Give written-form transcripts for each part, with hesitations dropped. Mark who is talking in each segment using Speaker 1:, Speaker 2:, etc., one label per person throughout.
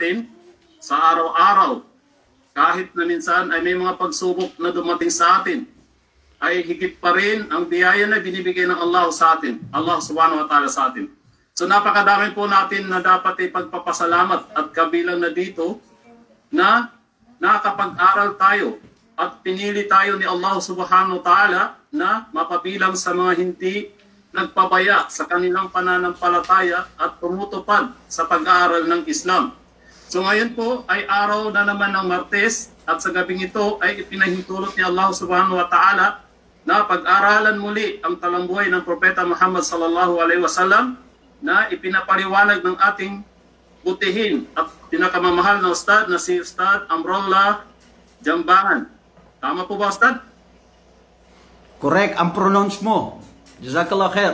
Speaker 1: natin sa araw-araw. Kahit na minsan ay may mga pagsubok na dumating sa atin, ay higit pa rin ang biyaya na binibigay ng Allah sa atin, Allah subhanahu wa ta'ala sa atin. So napakadami po natin na dapat ipagpapasalamat at kabilang na dito na nakakapag-aral tayo at pinili tayo ni Allah subhanahu wa ta'ala na mapabilang sa mga hindi nagpabaya sa kanilang pananampalataya at tumutupad sa pag-aaral ng Islam. So ngayon po ay araw na naman ng Martes at sa gabing ito ay ipinahintulot ni Allah subhanahu wa ta'ala na pag-aralan muli ang talambuhay ng Propeta Muhammad sallallahu alaihi wasallam na ipinapaliwanag ng ating butihin at pinakamamahal na ustad na si Ustad Amrullah Jambangan. Tama po ba, Ustad?
Speaker 2: Correct ang pronounce mo. Jazakallah khair.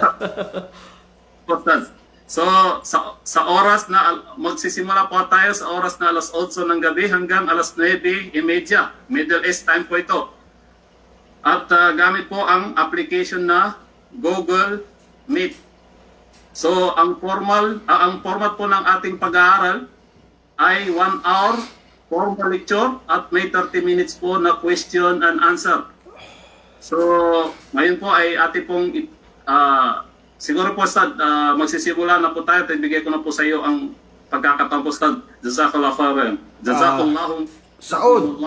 Speaker 1: Ustad. So, sa oras na magsisimula po tayo sa oras na alas 8 ng gabi hanggang alas 9:30, Middle East time po ito. At gamit po ang application na Google Meet. So, ang format po ng ating pag-aaral ay 1 hour formal lecture at may 30 minutes po na question and answer. So, ngayon po ay ating pong siguro po, Ustad, magsisimula na po tayo at ibigay ko na po sa iyo ang pagkakataon po, Ustad. Jazakallah khairan. Jazakallahu
Speaker 2: Saud.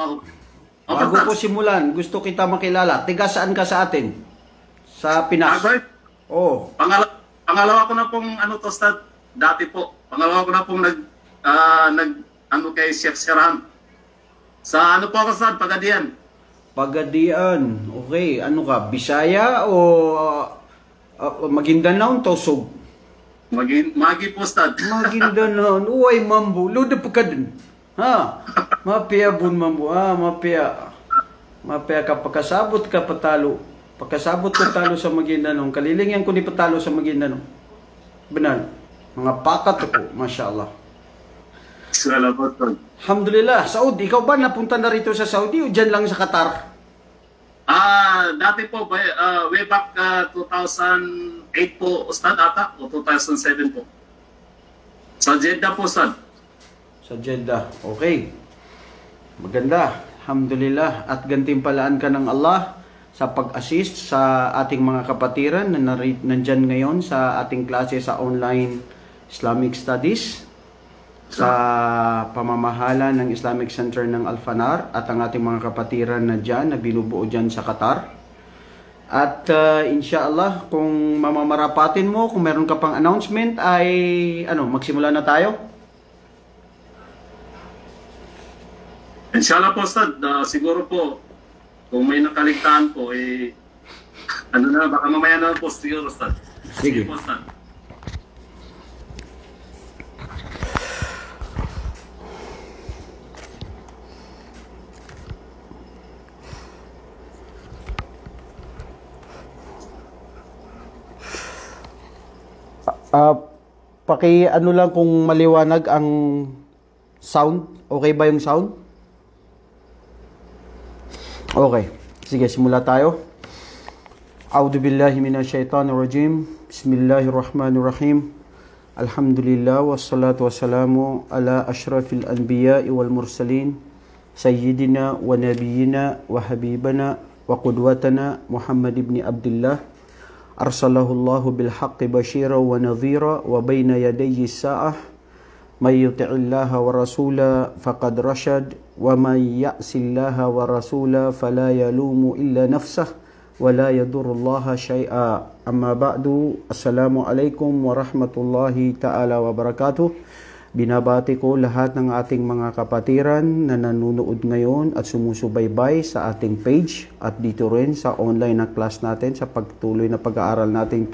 Speaker 2: Bago po simulan, gusto kita makilala. Tiga saan ka sa atin? Sa Pinas? Oh.
Speaker 1: Pangalawa ko na pong Ustad, dati po. Pangalawa ko na pong kay Sheikh Sharan. Sa po ako, Ustad, Pagadian.
Speaker 2: Pagadian. Okay, ano ka? Bisaya o Maguindanao, Tosog?
Speaker 1: Magi po, Ustad.
Speaker 2: Maguindanao. Uy, mambo. Luda pa ka din. Ha? Mapia bun mambo. Mapia. Mapia ka. Pagkasabot ka patalo. Pagkasabot ka talo sa Maguindanao. Kalilingyan ko ni patalo sa Maguindanao. Benar. Mga pakat ako. Masya Allah.
Speaker 1: Salamat po.
Speaker 2: Alhamdulillah. Saudi, ikaw ba napunta na rito sa Saudi o dyan lang sa Qatar?
Speaker 1: Dati po, way back 2008 po, Ustad, ata, o 2007 po. Sa Jeddah po, Ustad.
Speaker 2: Sa Jeddah, okay. Maganda, alhamdulillah. At gantimpalaan ka ng Allah sa pag-assist sa ating mga kapatiran na nandyan ngayon sa ating klase sa online Islamic Studies sa pamamahala ng Islamic Center ng Al-Fanar at ang ating mga kapatiran na dyan, na binubuo dyan sa Qatar. At inshallah, kung mamamarapatin mo, kung meron ka pang announcement, ay magsimula na tayo?
Speaker 1: Inshallah po, Ustad, siguro po, kung may nakaligtaan po, baka mamaya na po, siguro, Ustad.
Speaker 2: Sige
Speaker 1: po, Ustad.
Speaker 2: Lang kung maliwanag ang sound. Okay ba yung sound? Okay. Sige, simula tayo. A'udhu billahi minasyaitanir rajim. Bismillahirrahmanirrahim. Alhamdulillah wassalatu wassalamu ala asyrafil anbiya'i wal mursalin sayyidina wa nabiyyina wa habibana wa qudwatana Muhammad ibn Abdullah arsalahullahu bil haqqi basyira wa nadhira wa baina yadayhi sa'ah may yuti'illaha wa rasula faqad rashad wa may ya'sillaha wa rasula fala yalumu illa nafsah wa la yadurullaha syai'a. Amma ba'du. Assalamu alaikum warahmatullahi ta'ala wabarakatuh. Binabati ko lahat ng ating mga kapatiran na nanonood ngayon at sumusubaybay sa ating page at dito rin sa online na class natin sa pagtuloy na pag-aaral natin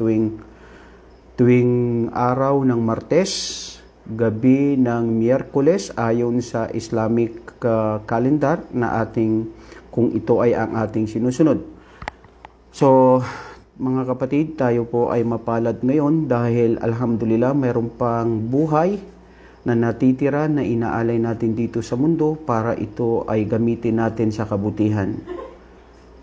Speaker 2: tuwing araw ng Martes, gabi ng Miyerkules ayon sa Islamic calendar na kung ito ay ang ating sinusunod. So, mga kapatid, tayo po ay mapalad ngayon dahil alhamdulillah mayroon pang buhay na natitira na inaalay natin dito sa mundo para ito ay gamitin natin sa kabutihan.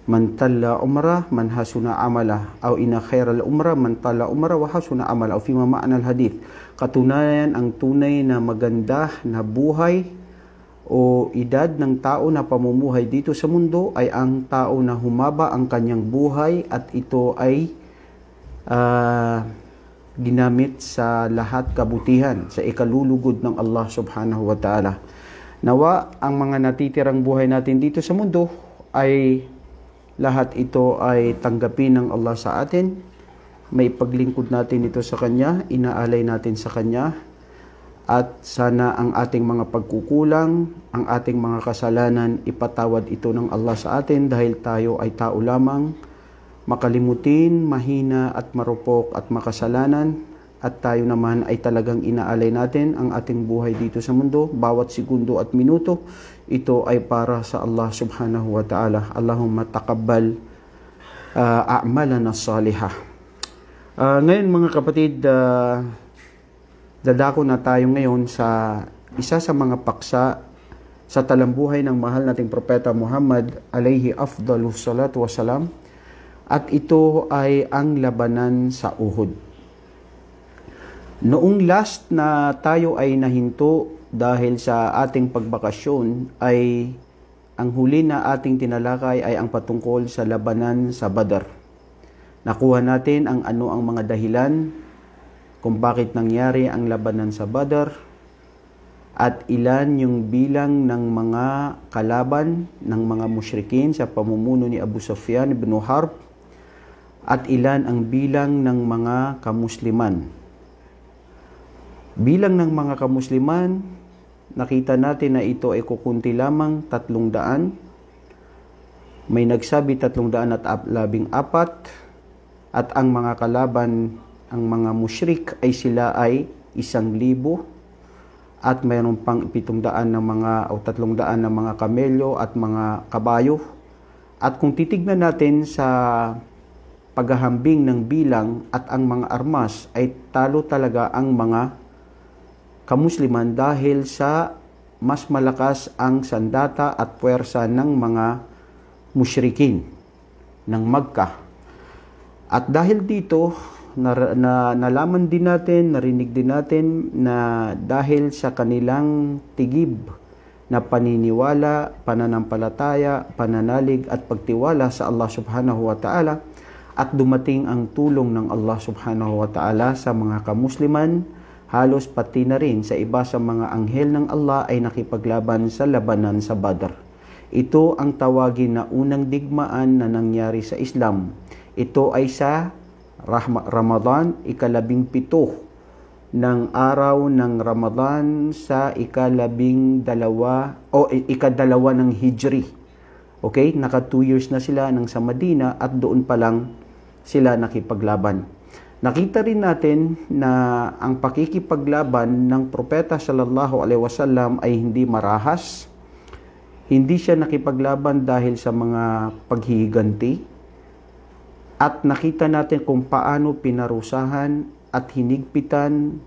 Speaker 2: Man talla umrah man hasuna amala aw ina khairal umrah man talla umrah wa hasuna amala aw fi ma'na al hadith Katunayan, ang tunay na maganda na buhay o edad ng tao na pamumuhay dito sa mundo ay ang tao na humaba ang kanyang buhay at ito ay ginamit sa lahat kabutihan, sa ikalulugod ng Allah subhanahu wa ta'ala. Nawa, ang mga natitirang buhay natin dito sa mundo ay lahat ito ay tanggapin ng Allah sa atin. May paglingkod natin ito sa Kanya, inaalay natin sa Kanya. At sana ang ating mga pagkukulang, ang ating mga kasalanan, ipatawad ito ng Allah sa atin dahil tayo ay tao lamang, makalimutin, mahina at marupok at makasalanan. At tayo naman ay talagang inaalay natin ang ating buhay dito sa mundo. Bawat segundo at minuto, ito ay para sa Allah subhanahu wa ta'ala. Allahumma taqabbal a'malana salihah. Ngayon mga kapatid, dadako na tayo ngayon sa isa sa mga paksa sa talambuhay ng mahal nating propeta Muhammad alayhi afdalus salatu wassalam, at ito ay ang labanan sa Uhud. Noong last na tayo ay nahinto dahil sa ating pagbakasyon ay ang huli na ating tinalakay ay ang patungkol sa labanan sa Badr. Nakuha natin ang ano ang mga dahilan kung bakit nangyari ang labanan sa Badr at ilan yung bilang ng mga kalaban ng mga musyrikin sa pamumuno ni Abu Sufyan ibn Harb at ilan ang bilang ng mga kamusliman. Bilang ng mga kamusliman, nakita natin na ito ay kukunti lamang 300. May nagsabi 314 at ang mga kalaban, ang mga musyrik ay sila ay 1,000 at mayroon pang 700 ng mga o 300 ng mga kamelyo at mga kabayo. At kung titignan natin sa paghahambing ng bilang at ang mga armas ay talo talaga ang mga kamusliman dahil sa mas malakas ang sandata at puwersa ng mga musyrikin ng Makkah. At dahil dito, nalaman din natin, narinig din natin na dahil sa kanilang tigib na paniniwala, pananampalataya, pananalig at pagtiwala sa Allah subhanahu wa ta'ala, at dumating ang tulong ng Allah subhanahu wa ta'ala sa mga kamusliman, halos pati na rin sa iba sa mga anghel ng Allah ay nakipaglaban sa labanan sa Badr. Ito ang tawagin na unang digmaan na nangyari sa Islam. Ito ay sa Ramadan, ika-17 ng araw ng Ramadan sa ika-12 o ika-2 ng Hijri. Okay, naka 2 years na sila nang sa Madina at doon pa lang sila nakipaglaban. Nakita rin natin na ang pakikipaglaban ng propeta sallallahu alaihi wasallam ay hindi marahas. Hindi siya nakipaglaban dahil sa mga paghihiganti. At nakita natin kung paano pinarusahan at hinigpitan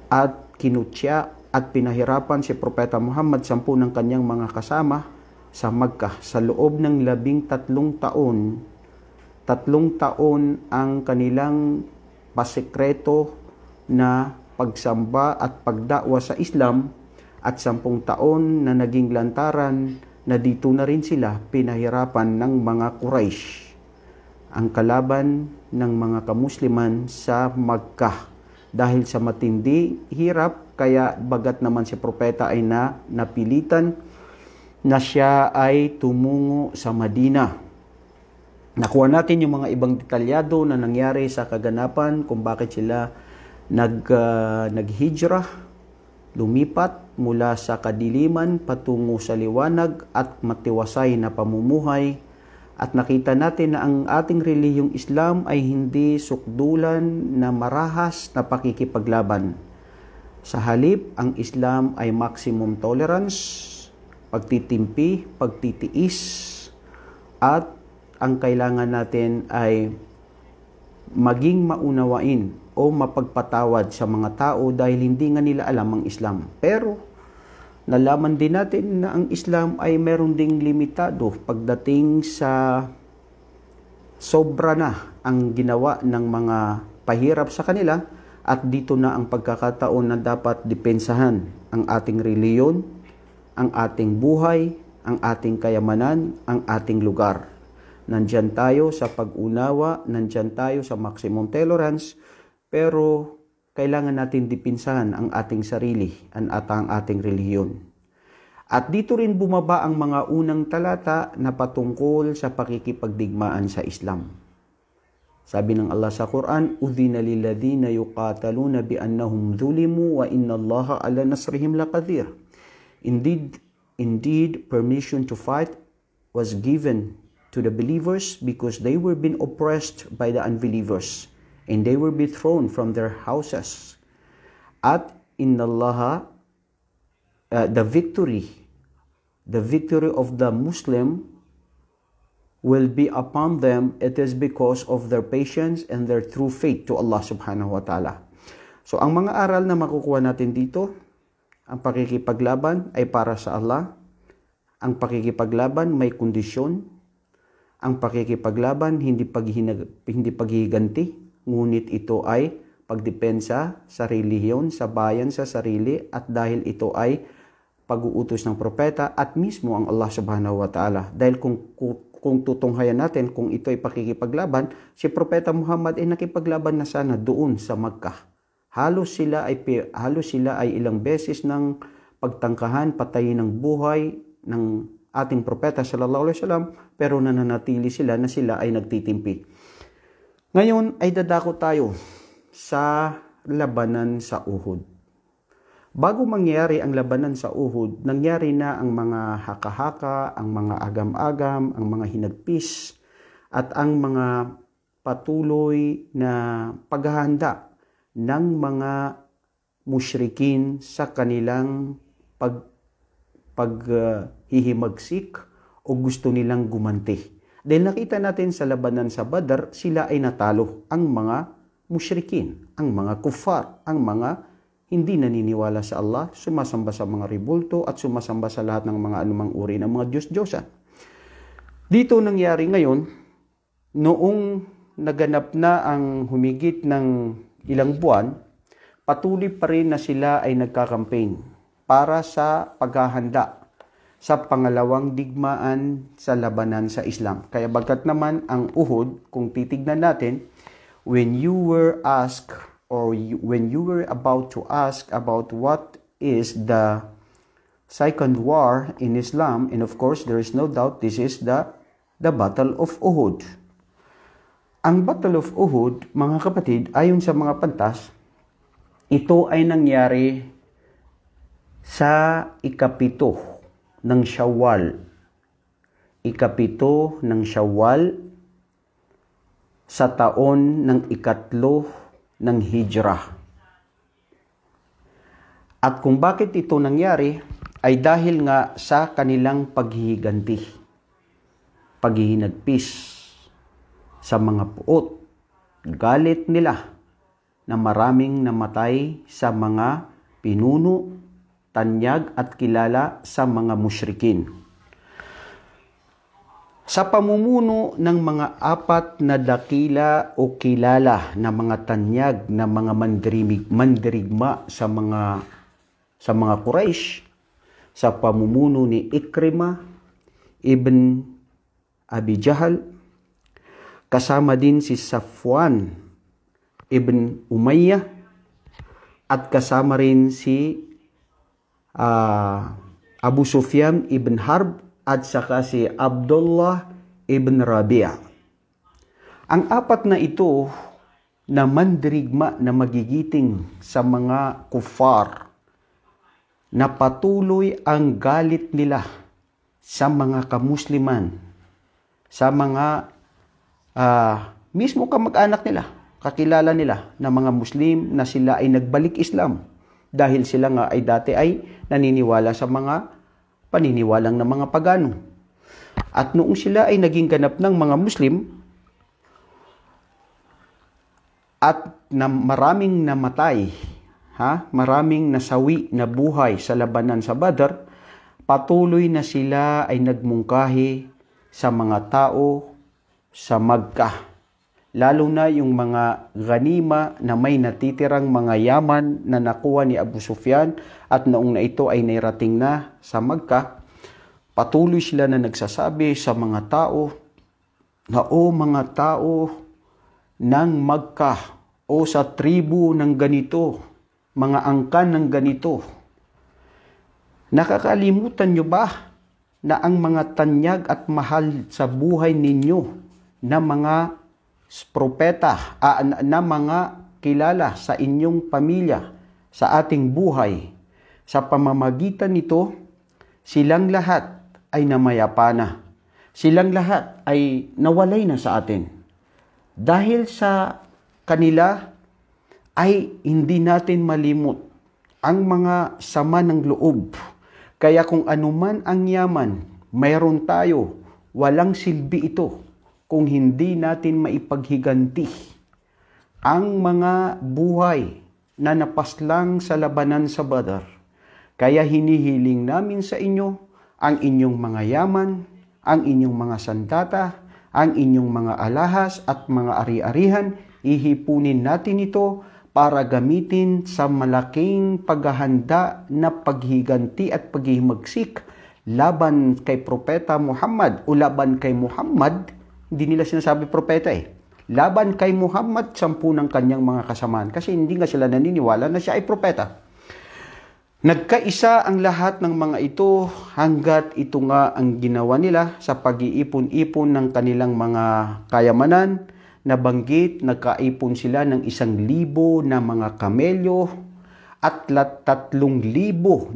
Speaker 2: at kinutya at pinahirapan si Propeta Muhammad 10 ng kanyang mga kasama sa Makkah sa loob ng 13 taon. 3 taon ang kanilang pasekreto na pagsamba at pagdakwa sa Islam at 10 taon na naging lantaran na dito na rin sila pinahirapan ng mga Quraysh, ang kalaban ng mga kamusliman sa Makkah. Dahil sa matindi hirap, kaya bagat naman si propeta ay napilitan na siya ay tumungo sa Madina. Nakuha natin yung mga ibang detalyado na nangyari sa kaganapan kung bakit sila naghijrah, lumipat mula sa kadiliman patungo sa liwanag at matiwasay na pamumuhay. At nakita natin na ang ating relihiyong Islam ay hindi sukdulan na marahas na pakikipaglaban. Sa halip, ang Islam ay maximum tolerance, pagtitimpi, pagtitiis, at ang kailangan natin ay maging maunawain o mapagpatawad sa mga tao dahil hindi nga nila alam ang Islam. Pero nalaman din natin na ang Islam ay meron ding limitado pagdating sa sobra na ang ginawa ng mga pahirap sa kanila At dito na ang pagkakataon na dapat depensahan ang ating reliyon, ang ating buhay, ang ating kayamanan, ang ating lugar. Nandyan tayo sa pag-unawa, nandyan tayo sa maximum tolerance, pero kailangan natin depensahan ang ating sarili at ang ating reliyon. At dito rin bumaba ang mga unang talata na patungkol sa pakikipagdigmaan sa Islam. Sabi ng Allah sa Quran, "Udhina lilladhina yuqataluna biannahum dhulimu wa innallaha ala nasrihim laqadir." Indeed, permission to fight was given to the believers because they were being oppressed by the unbelievers and they were be thrown from their houses. At innallaha, the victory of the Muslim will be upon them. It is because of their patience and their true faith to Allah subhanahu wa ta'ala. So, ang mga aral na makukuha natin dito, ang pakikipaglaban ay para sa Allah. Ang pakikipaglaban may kondisyon. Ang pakikipaglaban hindi paghihiganti, ngunit ito ay pagdepensa sa relihiyon, sa bayan, sa sarili, at dahil ito ay pag-uutos ng propeta at mismo ang Allah subhanahu wa ta'ala. Dahil kung tutunghayan natin, kung ito ay pakikipaglaban, si Propeta Muhammad ay nakipaglaban na sana doon sa Makkah. Halos sila ay ilang beses ng pagtangkahan, patayin ng buhay ng ating propeta sallallahu alaihi wasallam, pero nananatili sila ay nagtitimpi. Ngayon ay dadako tayo sa labanan sa Uhud. Bago mangyari ang labanan sa Uhud, nangyari na ang mga haka-haka, ang mga agam-agam, ang mga hinagpis, at ang mga patuloy na paghahanda ng mga musyrikin sa kanilang paghihimagsik o gusto nilang gumanti. Dahil nakita natin sa labanan sa Badr, sila ay natalo, ang mga musyrikin, ang mga kuffar, ang mga hindi naniniwala sa Allah, sumasamba sa mga ribulto at sumasamba sa lahat ng mga anumang uri ng mga Diyos-Diyosan. Dito nangyari ngayon, noong naganap na ang humigit ng ilang buwan, patuloy pa rin na sila ay nagkakampaign para sa paghahanda sa pangalawang digmaan sa labanan sa Islam. Kaya bagkat naman ang Uhud, kung titignan natin, when you were about to ask about what is the second war in Islam, and of course there is no doubt this is the Battle of Uhud. Ang Battle of Uhud, mga kapatid, ayon sa mga pantas, ito ay nangyari sa ikapito ng Shawwal. Ikapito ng Shawwal sa taon ng ikatlo ng Hijrah. At kung bakit ito nangyari ay dahil nga sa kanilang paghihiganti, paghihinagpis sa mga puot, galit nila na maraming namatay sa mga pinuno, tanyag at kilala sa mga musyrikin. Sa pamumuno ng mga apat na dakila o kilala na mga tanyag na mga mandirigma sa mga Quraysh, sa pamumuno ni Ikrimah ibn Abi Jahal, kasama din si Safwan ibn Umayyah, at kasama rin si Abu Sufyan ibn Harb, at saka si Abdullah ibn Rabi'a. Ang apat na ito na mandirigma na magigiting sa mga kuffar, na patuloy ang galit nila sa mga kamusliman, sa mga mismo kamag-anak nila, kakilala nila na mga Muslim na sila ay nagbalik Islam dahil sila nga ay dati ay naniniwala sa mga paniniwalang ng mga pagano. At noong sila ay naging ganap ng mga Muslim at na maraming namatay, maraming nasawi na buhay sa labanan sa Badr, patuloy na sila ay nagmungkahi sa mga tao sa Makkah lalo na yung mga ganima na may natitirang mga yaman na nakuha ni Abu Sufyan at noong na ito ay nairating na sa Makkah, patuloy sila na nagsasabi sa mga tao na, o mga tao ng Makkah o sa tribu ng ganito, mga angkan ng ganito, nakakalimutan nyo ba na ang mga tanyag at mahal sa buhay ninyo na mga propeta, na mga kilala sa inyong pamilya, sa ating buhay, sa pamamagitan nito, silang lahat ay namayapa na. Silang lahat ay nawalay na sa atin. Dahil sa kanila ay hindi natin malimot ang mga sama ng loob. Kaya kung anuman ang yaman, mayroon tayo, walang silbi ito kung hindi natin maipaghiganti ang mga buhay na napaslang sa labanan sa Badar. Kaya hinihiling namin sa inyo ang inyong mga yaman, ang inyong mga sandata, ang inyong mga alahas at mga ari-arihan, ihipunin natin ito para gamitin sa malaking paghahanda na paghiganti at paghihimagsik laban kay Propeta Muhammad o laban kay Muhammad. Hindi nila sinasabi propeta laban kay Muhammad, 10 ng kanyang mga kasamaan. Kasi hindi nga sila naniniwala na siya ay propeta. Nagkaisa ang lahat ng mga ito hanggat ito nga ang ginawa nila sa pag-iipon-ipon ng kanilang mga kayamanan. Nabanggit, nagkaipon sila ng 1,000 na mga kamelyo at 3,000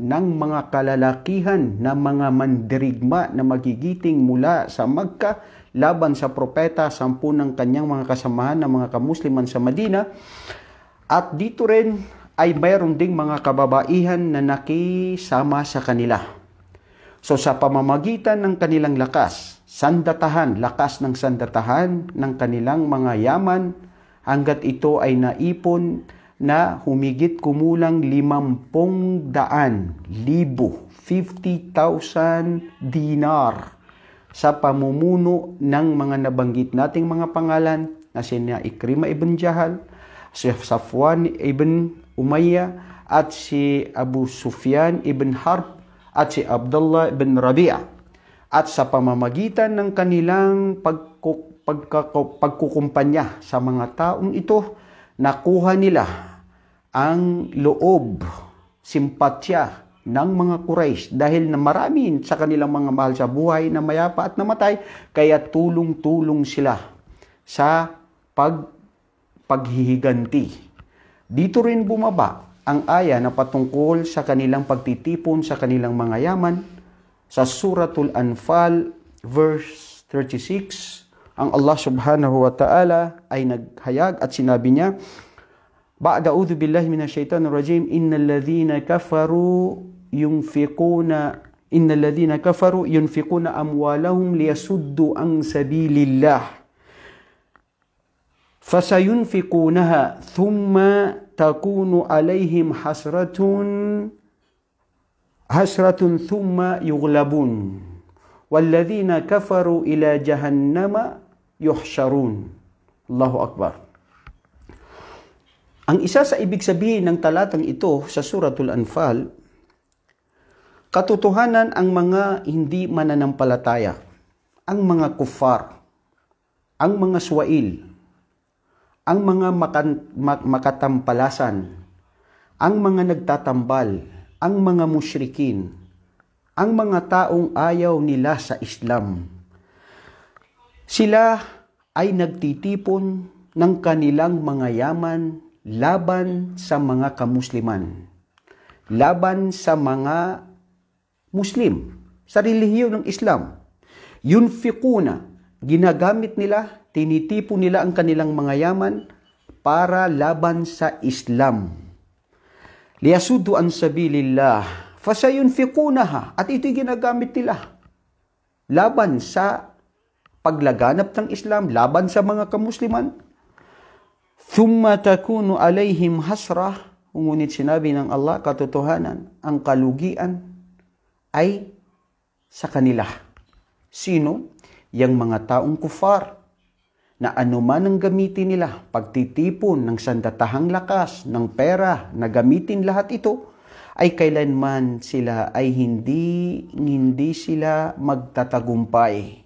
Speaker 2: ng mga kalalakihan na mga mandirigma na magigiting mula sa Makkah laban sa propeta, 10 ng kanyang mga kasamahan ng mga kamusliman sa Madina. At dito rin ay mayroon ding mga kababaihan na nakisama sa kanila. So sa pamamagitan ng kanilang lakas ng sandatahan ng kanilang mga yaman, hanggat ito ay naipon na humigit kumulang 50,000 dinar sa pamumuno ng mga nabanggit nating mga pangalan na sina Ikrimah ibn Jahal, si Safwan ibn Umayyah at si Abu Sufyan ibn Harb at si Abdullah ibn Rabi'ah. At sa pamamagitan ng kanilang pagkukumpanya sa mga taong ito, nakuha nila ang loob, simpatya ng mga Quraysh dahil na marami sa kanilang mga mahal sa buhay na mayapa at namatay, kaya tulong-tulong sila sa paghihiganti. Dito rin bumaba ang aya na patungkol sa kanilang pagtitipon sa kanilang mga yaman. Sa Suratul Anfal, verse 36, ang Allah subhanahu wa ta'ala ay naghayag at sinabi niya, Ba'da a'udhu billahi minasyaitanir rajim, innal ladhina kafaru yunfiquna amwalahum liyasuddu an sabilillah. Fasayunfiqunaha thumma takunu alaihim hasratun thumma yughlabun walladhina kafaru ila jahannama yuhsyarun. Allahu Akbar. Ang isa sa ibig sabihin ng talatang ito sa Suratul Anfal, katotohanan ang mga hindi mananampalataya, ang mga kuffar, ang mga swail, ang mga makatampalasan, ang mga nagtatambal, ang mga musyrikin, ang mga taong ayaw nila sa Islam. Sila ay nagtitipon ng kanilang mga yaman laban sa mga kamusliman, laban sa mga Muslim, sa relihiyon ng Islam. Yunfiquna, ginagamit nila, tinitipon nila ang kanilang mga yaman para laban sa Islam. Liyasuddu an sabilillah, fasayunfiqunaha, at ito'y ginagamit nila laban sa paglaganap ng Islam, laban sa mga kamusliman. Thumma takunu alayhim hasrah, ngunit sinabi ng Allah, katotohanan, ang kalugian ay sa kanila. Sino? Yang mga taong kufar, na anuman ang gamitin nila, pagtitipon ng sandatahang lakas, ng pera, na gamitin lahat ito, ay kailanman sila ay hindi sila magtatagumpay.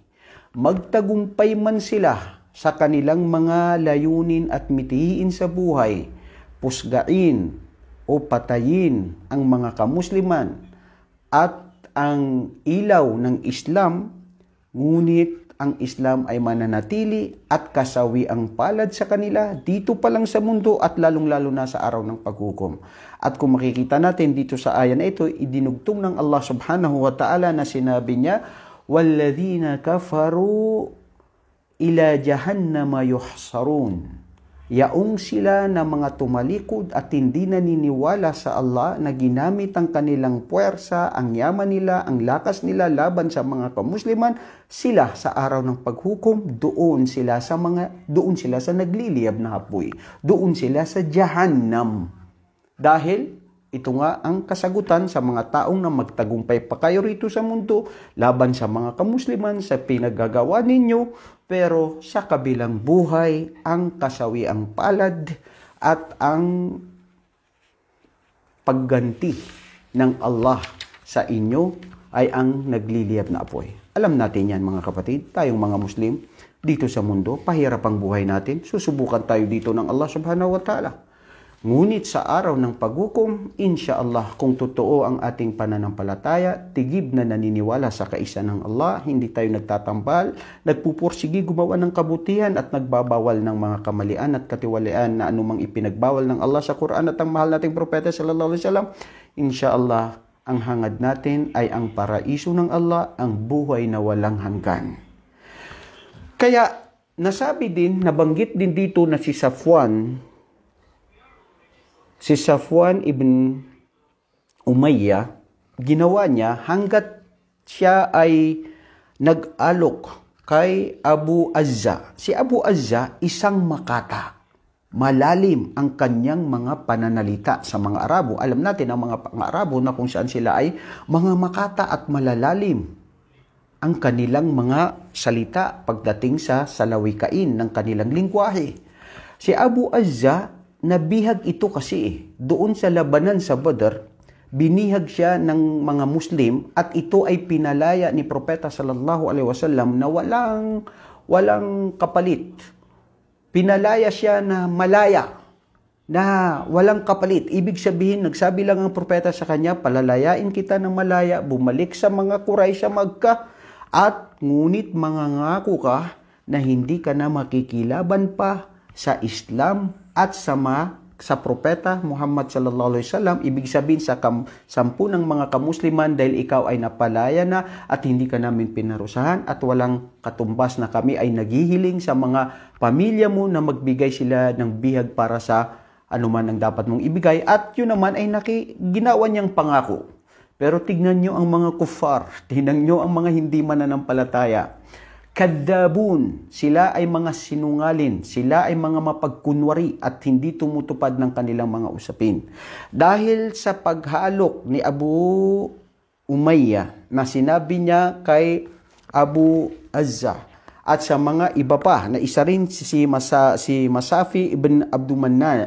Speaker 2: Magtagumpay man sila sa kanilang mga layunin at mithiin sa buhay, pusgain o patayin ang mga kamusliman at ang ilaw ng Islam, ngunit ang Islam ay mananatili at kasawi ang palad sa kanila dito pa lang sa mundo at lalong-lalo na sa araw ng paghukom. At kung makikita natin dito sa aya na ito, idinugtong ng Allah subhanahu wa ta'ala na sinabi niya, وَالَّذِينَ كَفَرُوا إِلَى جَهَنَّمَ يُحْصَرُونَ. Yaong sila na mga tumalikod at hindi naniniwala sa Allah na ginamit ang kanilang puwersa, ang yaman nila, ang lakas nila laban sa mga kamusliman, sila sa araw ng paghukom, doon sila sa nagliliyab na apoy. Doon sila sa Jahannam. Dahil ito nga ang kasagutan sa mga taong na magtagumpay pa kayo rito sa mundo laban sa mga kamusliman sa pinaggagawa ninyo, pero sa kabilang buhay ang kasawiang palad at ang pagganti ng Allah sa inyo ay ang nagliliyab na apoy. Alam natin yan mga kapatid, tayong mga Muslim dito sa mundo, pahirap ang buhay natin, susubukan tayo dito ng Allah subhanahu wa ta'ala. Ngunit sa araw ng paghukom, insyaAllah, kung totoo ang ating pananampalataya, tigib na naniniwala sa kaisa ng Allah, hindi tayo nagtatambal, nagpupursigi gumawa ng kabutihan at nagbabawal ng mga kamalian at katiwalian na anumang ipinagbawal ng Allah sa Quran at ang mahal nating propeta sallallahu alaihi wasallam, insyaAllah, ang hangad natin ay ang paraiso ng Allah, ang buhay na walang hanggan. Kaya, nasabi din, nabanggit din dito na si Safwan ibn Umayya, ginawa niya hanggat siya ay nag-alok kay Abu Azza. Si Abu Azza, isang makata. Malalim ang kanyang mga pananalita sa mga Arabo. Alam natin ang mga Arabo na kung saan sila ay mga makata at malalalim ang kanilang mga salita pagdating sa salawikain ng kanilang lingwahe. Si Abu Azza, nabihag ito kasi doon sa labanan sa Badr, binihag siya ng mga Muslim at ito ay pinalaya ni Propeta sallallahu alaihi wasallam na walang kapalit. Pinalaya siya na malaya, na walang kapalit. Ibig sabihin, nagsabi lang ang Propeta sa kanya, palalayain kita ng malaya, bumalik sa mga Quraysh sa Makkah, at ngunit mangangako ka na hindi ka na makikilaban pa sa Islam at sa Propeta Muhammad sallallahu alaihi wasallam, ibig sabihin sa sampu ng mga kamusliman, dahil ikaw ay napalaya na at hindi ka namin pinarusahan at walang katumbas na kami ay naghihiling sa mga pamilya mo na magbigay sila ng bihag para sa anuman ang dapat mong ibigay, at yun naman ay ginawa niyang pangako. Pero tignan nyo ang mga kuffar, tignan nyo ang mga hindi mananampalataya. Kadabun, sila ay mga sinungalin, sila ay mga mapagkunwari at hindi tumutupad ng kanilang mga usapin. Dahil sa paghalok ni Abu Umayya na sinabi niya kay Abu Azza at sa mga iba pa, na isa rin si Masafi ibn Abdul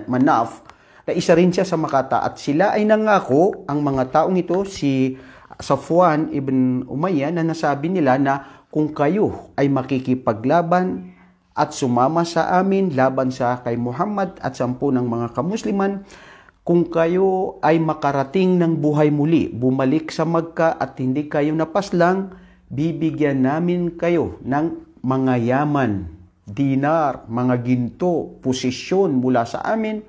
Speaker 2: Manaf, na isa rin siya sa makata, at sila ay nangako, ang mga taong ito, si Safwan ibn Umayya, na nasabi nila na kung kayo ay makikipaglaban at sumama sa amin laban sa kay Muhammad at 10 ng mga kamusliman, kung kayo ay makarating ng buhay muli, bumalik sa Makkah at hindi kayo napaslang, bibigyan namin kayo ng mga yaman, dinar, mga ginto, posisyon mula sa amin,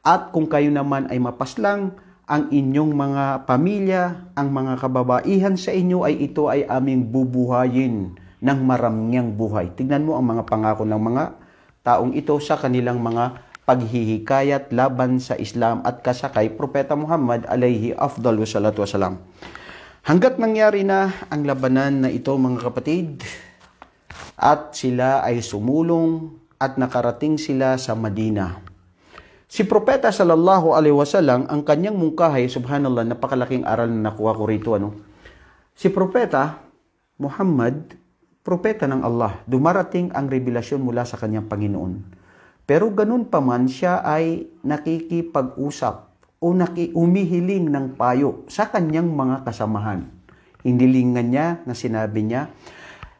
Speaker 2: at kung kayo naman ay mapaslang, ang inyong mga pamilya, ang mga kababaihan sa inyo ay ito ay aming bubuhayin ng maraming buhay. Tingnan mo ang mga pangako ng mga taong ito sa kanilang mga paghihikayat laban sa Islam at kasakay Propeta Muhammad alaihi afdalu salatu wasalam. Hanggat nangyari na ang labanan na ito mga kapatid, at sila ay sumulong at nakarating sila sa Madina. Si Propeta sallallahu alaihi wasallam, ang kanyang mungkahay, subhanallah, napakalaking aral na nakuha ko rito. Si Propeta Muhammad propeta ng Allah. Dumarating ang revelasyon mula sa kanyang Panginoon. Pero ganun pa man, siya ay nakikipag-usap o umihiling ng payo sa kanyang mga kasamahan. Hinilingan niya na sinabi niya,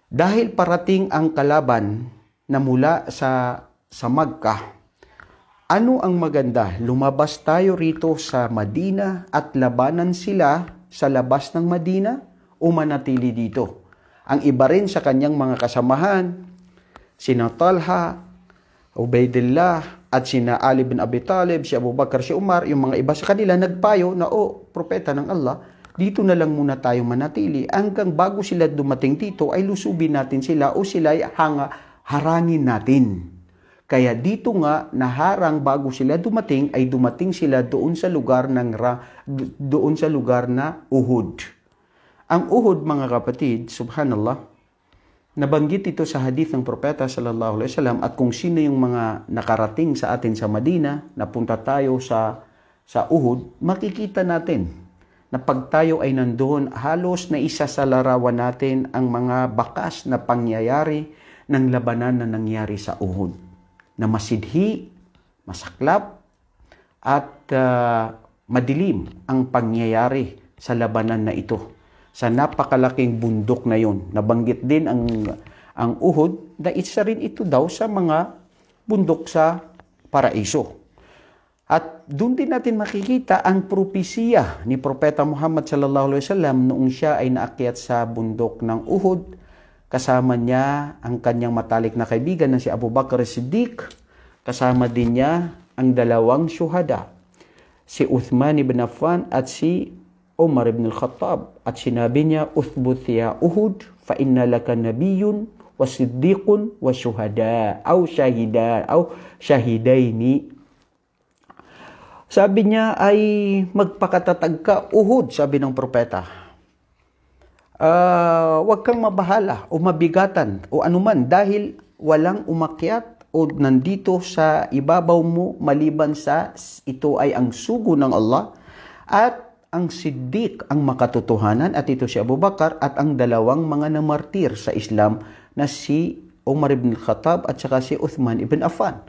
Speaker 2: dahil parating ang kalaban na mula sa Makkah, ano ang maganda? Lumabas tayo rito sa Madina at labanan sila sa labas ng Madina o manatili dito? Ang iba rin sa kanyang mga kasamahan, sina Talha, Ubaydillah at sina Ali bin Abi Talib, si Abu Bakar, si Umar, yung mga iba sa kanila nagpayo na, propeta ng Allah, dito na lang muna tayo manatili hanggang bago sila dumating dito ay lusubin natin sila o sila ay harangin natin. Kaya dito nga naharang bago sila dumating ay dumating sila doon sa lugar na Uhud. Ang Uhud, mga kapatid, subhanallah, nabanggit ito sa hadith ng propeta sallallahu alaihi wasallam, at kung sino yung mga nakarating sa atin sa Madina, napunta tayo sa Uhud, makikita natin na pag tayo ay nandoon, halos na isa sa larawan natin ang mga bakas na pangyayari ng labanan na nangyari sa Uhud. Na masidhi, masaklap, at madilim ang pangyayari sa labanan na ito. Sa napakalaking bundok na yon. Nabanggit din ang Uhud na isa rin ito daw sa mga bundok sa paraiso. At doon din natin makikita ang propesiya ni Propeta Muhammad sallallahu alaihi wasallam noong siya ay naakyat sa bundok ng Uhud. Kasama niya ang kanyang matalik na kaibigan na si Abu Bakr Siddiq. Kasama din niya ang dalawang syuhada, si Uthman ibn Affan at si Umar ibn al-Khattab, at sinabi niya, uthbut ya Uhud, fa inna laka nabiyyun wa siddiqun wa syuhada aw syahidaini. Sabi niya ay magpakatatag ka Uhud, sabi ng propeta. Huwag kang mabahala o mabigatan o anuman dahil walang umakyat o nandito sa ibabaw mo maliban sa ito ay ang sugo ng Allah at ang Siddiq ang makatotohanan, at ito si Abu Bakar, at ang dalawang mga namartir sa Islam na si Umar ibn Khattab at saka si Uthman ibn Affan.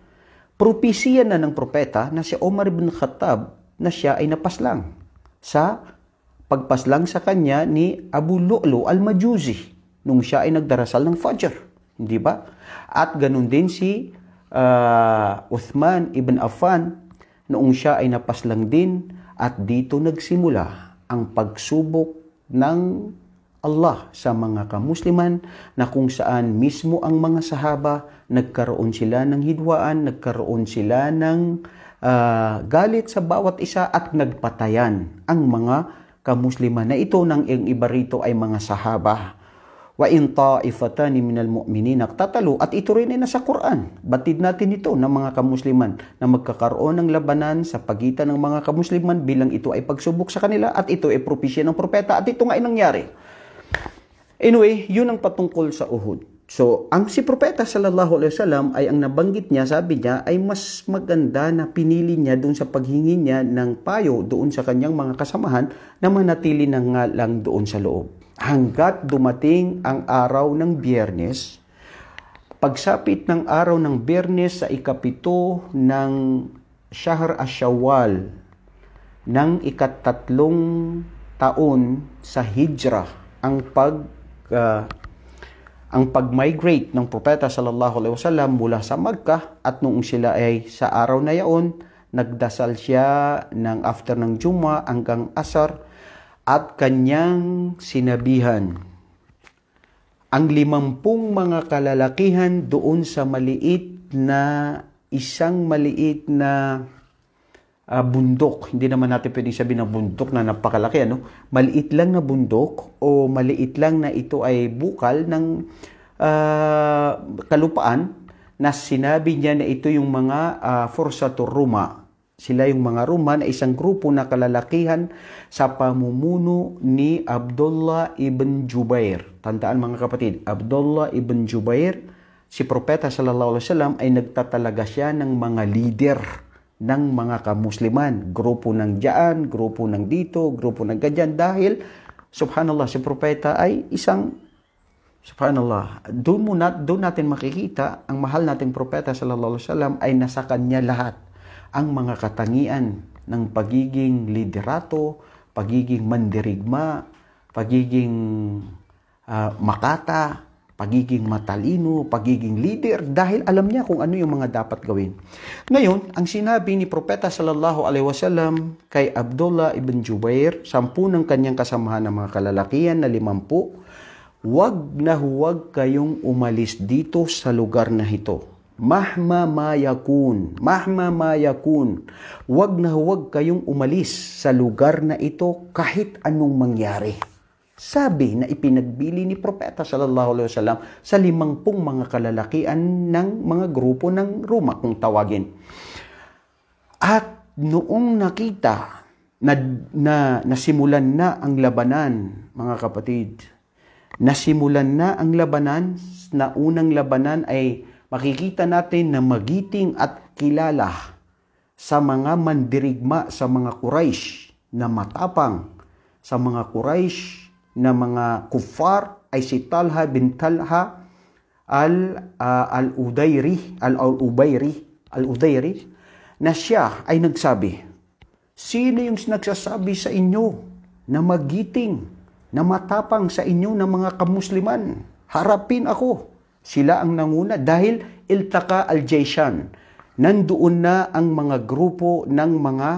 Speaker 2: Propesiya na ng propeta na si Umar ibn Khattab na siya ay napaslang sa pagpaslang sa kanya ni Abu Lu'lu al-Majusi nung siya ay nagdarasal ng Fajr, hindi ba? At ganun din si Uthman ibn Affan noong siya ay napaslang din. At dito nagsimula ang pagsubok ng Allah sa mga kamusliman na kung saan mismo ang mga sahaba nagkaroon sila ng hidwaan, nagkaroon sila ng galit sa bawat isa at nagpatayan ang mga kamusliman na ito ng iba rito ay mga sahaba. Wa in ta'ifatani minal mu'minin iqtatalu, at ito rin ay nasa Quran. Batid natin ito ng mga kamusliman na magkakaroon ng labanan sa pagitan ng mga kamusliman bilang ito ay pagsubok sa kanila at ito ay propesya ng propeta at ito nga ay nangyari. Anyway, yun ang patungkol sa Uhud. So, ang si propeta sallallahu alaihi wasallam ay ang nabanggit niya, sabi niya ay mas maganda na pinili niya doon sa paghingi niya ng payo doon sa kanyang mga kasamahan na manatili na nga lang doon sa loob. Hanggat dumating ang araw ng Biyernes, pagsapit ng araw ng Biyernes sa ikapito ng Shahr Ash-Shawwal ng ikatatlong taon sa Hijrah, ang pag-migrate ng propeta sallallahu alaihi wasallam mula sa Makkah, at noong sila ay sa araw na yaon, nagdasal siya ng after ng Juma hanggang Asar. At kanyang sinabihan ang 50 mga kalalakihan doon sa isang maliit na bundok. Hindi naman natin pwedeng sabihin na bundok na napakalaki, ano? Maliit lang na bundok o maliit lang na ito ay bukal ng kalupaan, na sinabi niya na ito yung mga Fursatur Ruma. Sila yung mga Roma na isang grupo na kalalakihan sa pamumuno ni Abdullah ibn Jubair. Tandaan mga kapatid, Abdullah ibn Jubair, si propeta sallallahu alaihi wasallam ay nagtatalaga siya ng mga leader ng mga kamusliman. Grupo ng dyan, grupo ng dito, grupo ng ganyan. Dahil, subhanallah, si propeta ay isang Subhanallah. Doon natin makikita ang mahal nating propeta sallallahu alaihi wasallam ay nasa kanya lahat ang mga katangian ng pagiging liderato, pagiging mandirigma, pagiging makata, pagiging matalino, pagiging leader, dahil alam niya kung ano yung mga dapat gawin. Ngayon, ang sinabi ni propeta sallallahu alaihi wasallam kay Abdullah ibn Jubair, 10 ng kanyang kasamahan ng mga kalalakihan na 50, huwag kayong umalis dito sa lugar na ito. Mahma ma yakun. Huwag kayong umalis sa lugar na ito kahit anong mangyari. Sabi na ipinagbili ni propeta sallallahu alaihi wasallam sa 50 mga kalalakian ng mga grupo ng Roma kung tawagin. At noong nakita na nasimulan na ang labanan, mga kapatid, nasimulan na ang labanan, na unang labanan ay makikita natin na magiting at kilala sa mga mandirigma, sa mga Quraysh na matapang, sa mga Quraysh na mga kuffar ay si Talha bin Talha al-Ubayri na siya ay nagsabi, sino yung nagsasabi sa inyo na magiting, na matapang sa inyo ng mga kamusliman? Harapin ako. Sila ang nanguna dahil iltaka al-Jayshan. Nandoon na ang mga grupo ng mga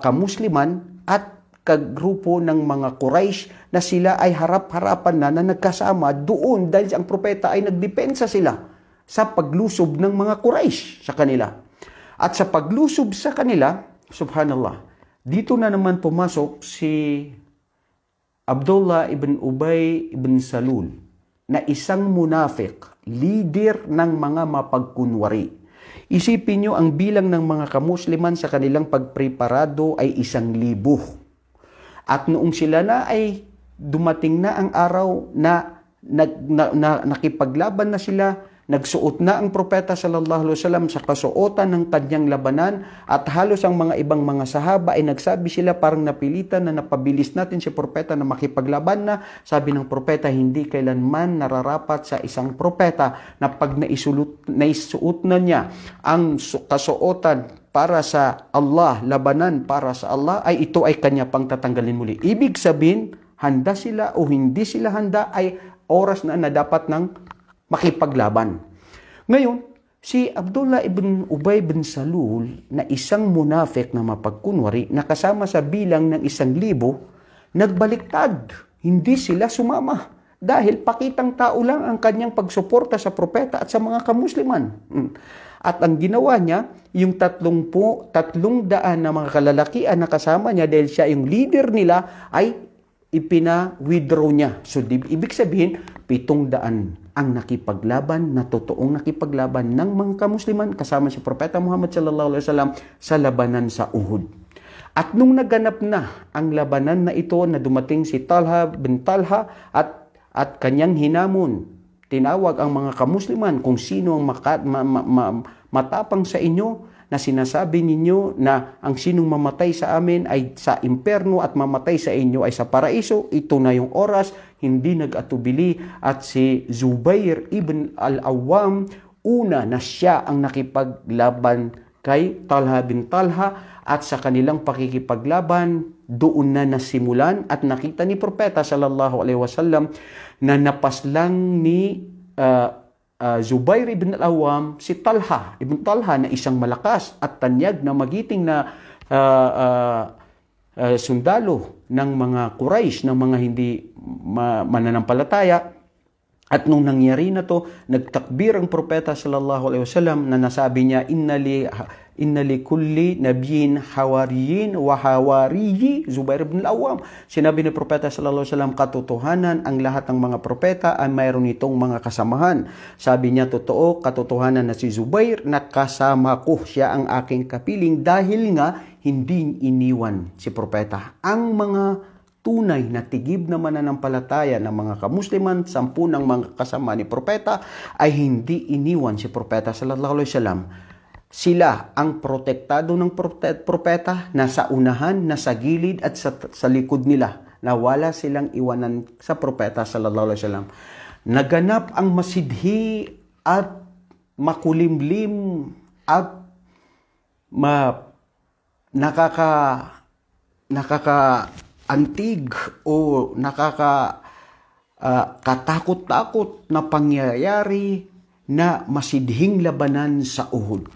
Speaker 2: kamusliman at kagrupo ng mga Quraysh na sila ay harap-harapan na nagkasama doon dahil ang propeta ay nagdepensa sila sa paglusob ng mga Quraysh sa kanila. At sa paglusob sa kanila, subhanallah, dito na naman pumasok si Abdullah ibn Ubay ibn Salul na isang munafik, leader ng mga mapagkunwari. Isipin nyo, ang bilang ng mga kamusliman sa kanilang pagpreparado ay 1,000. At noong sila na ay dumating na ang araw na nakipaglaban na sila, nagsuot na ang propeta sallallahu alaihi wasallam sa kasuotan ng kanyang labanan, at halos ang mga ibang mga sahaba ay nagsabi sila, parang napilitan na napabilis natin si propeta na makipaglaban na. Sabi ng propeta, hindi kailanman nararapat sa isang propeta na pag naisuot na niya ang kasuotan para sa Allah, labanan para sa Allah, ay ito ay kanya pang tatanggalin muli. Ibig sabihin, handa sila o hindi sila handa ay oras na dapat ng makipaglaban. Ngayon, si Abdullah ibn Ubay bin Salul na isang munafik na mapagkunwari, na kasama sa bilang ng 1,000, nagbaliktad. Hindi sila sumama dahil pakitang tao lang ang kanyang pagsuporta sa propeta at sa mga kamusliman. At ang ginawa niya, yung 300 na mga kalalakian na kasama niya, dahil siya yung leader nila, ay ipina-withdraw niya. So, ibig sabihin, 700 ang nakipaglaban, na totoong nakipaglaban ng mga kamusliman kasama si Propeta Muhammad sallallahu alaihi wasallam sa labanan sa Uhud. At nung naganap na ang labanan na ito, na dumating si Talha bin Talha at kanyang hinamon, tinawag ang mga kamusliman kung sino ang matapang sa inyo, na sinasabi ninyo na ang sinong mamatay sa amin ay sa imperno at mamatay sa inyo ay sa paraiso. Ito na yung oras, hindi nag-atubili. At si Zubair ibn al-Awwam, una na siya ang nakipaglaban kay Talha bin Talha, at sa kanilang pakikipaglaban, doon na nasimulan at nakita ni Propeta sallallahu alaihi wasallam na napaslang ni Zubair ibn al-Awwam si Talha ibn Talha na isang malakas at tanyag na magiting na sundalo ng mga Quraysh, ng mga hindi mananampalataya. At nung nangyari na to, nagtakbir ang propeta sallallahu alaihi wasallam na nasabi niya, inna li kulli nabiyyin hawariyin wa hawariyi Zubair ibn al-Awwam. Sinabi ni propeta sallallahu alaihi wasallam, katotohanan, ang lahat ng mga propeta ay mayroon itong mga kasamahan. Sabi niya, totoo, katotohanan na si Zubair, na kasama ko, siya ang aking kapiling, dahil nga hindi iniwan si propeta. Ang mga tunay na tigib na mananampalataya ng mga kamusliman, 10 ng mga kasama ni propeta, ay hindi iniwan si propeta sallallahu alaihi wasallam. Sila ang protektado ng propeta, nasa unahan, nasa gilid at sa likod nila, na wala silang iwanan sa propeta sallallahu alaihi wasallam. naganap ang masidhi at makulimlim at nakakaantig o katakot-takot na pangyayari na masidhing labanan sa Uhud.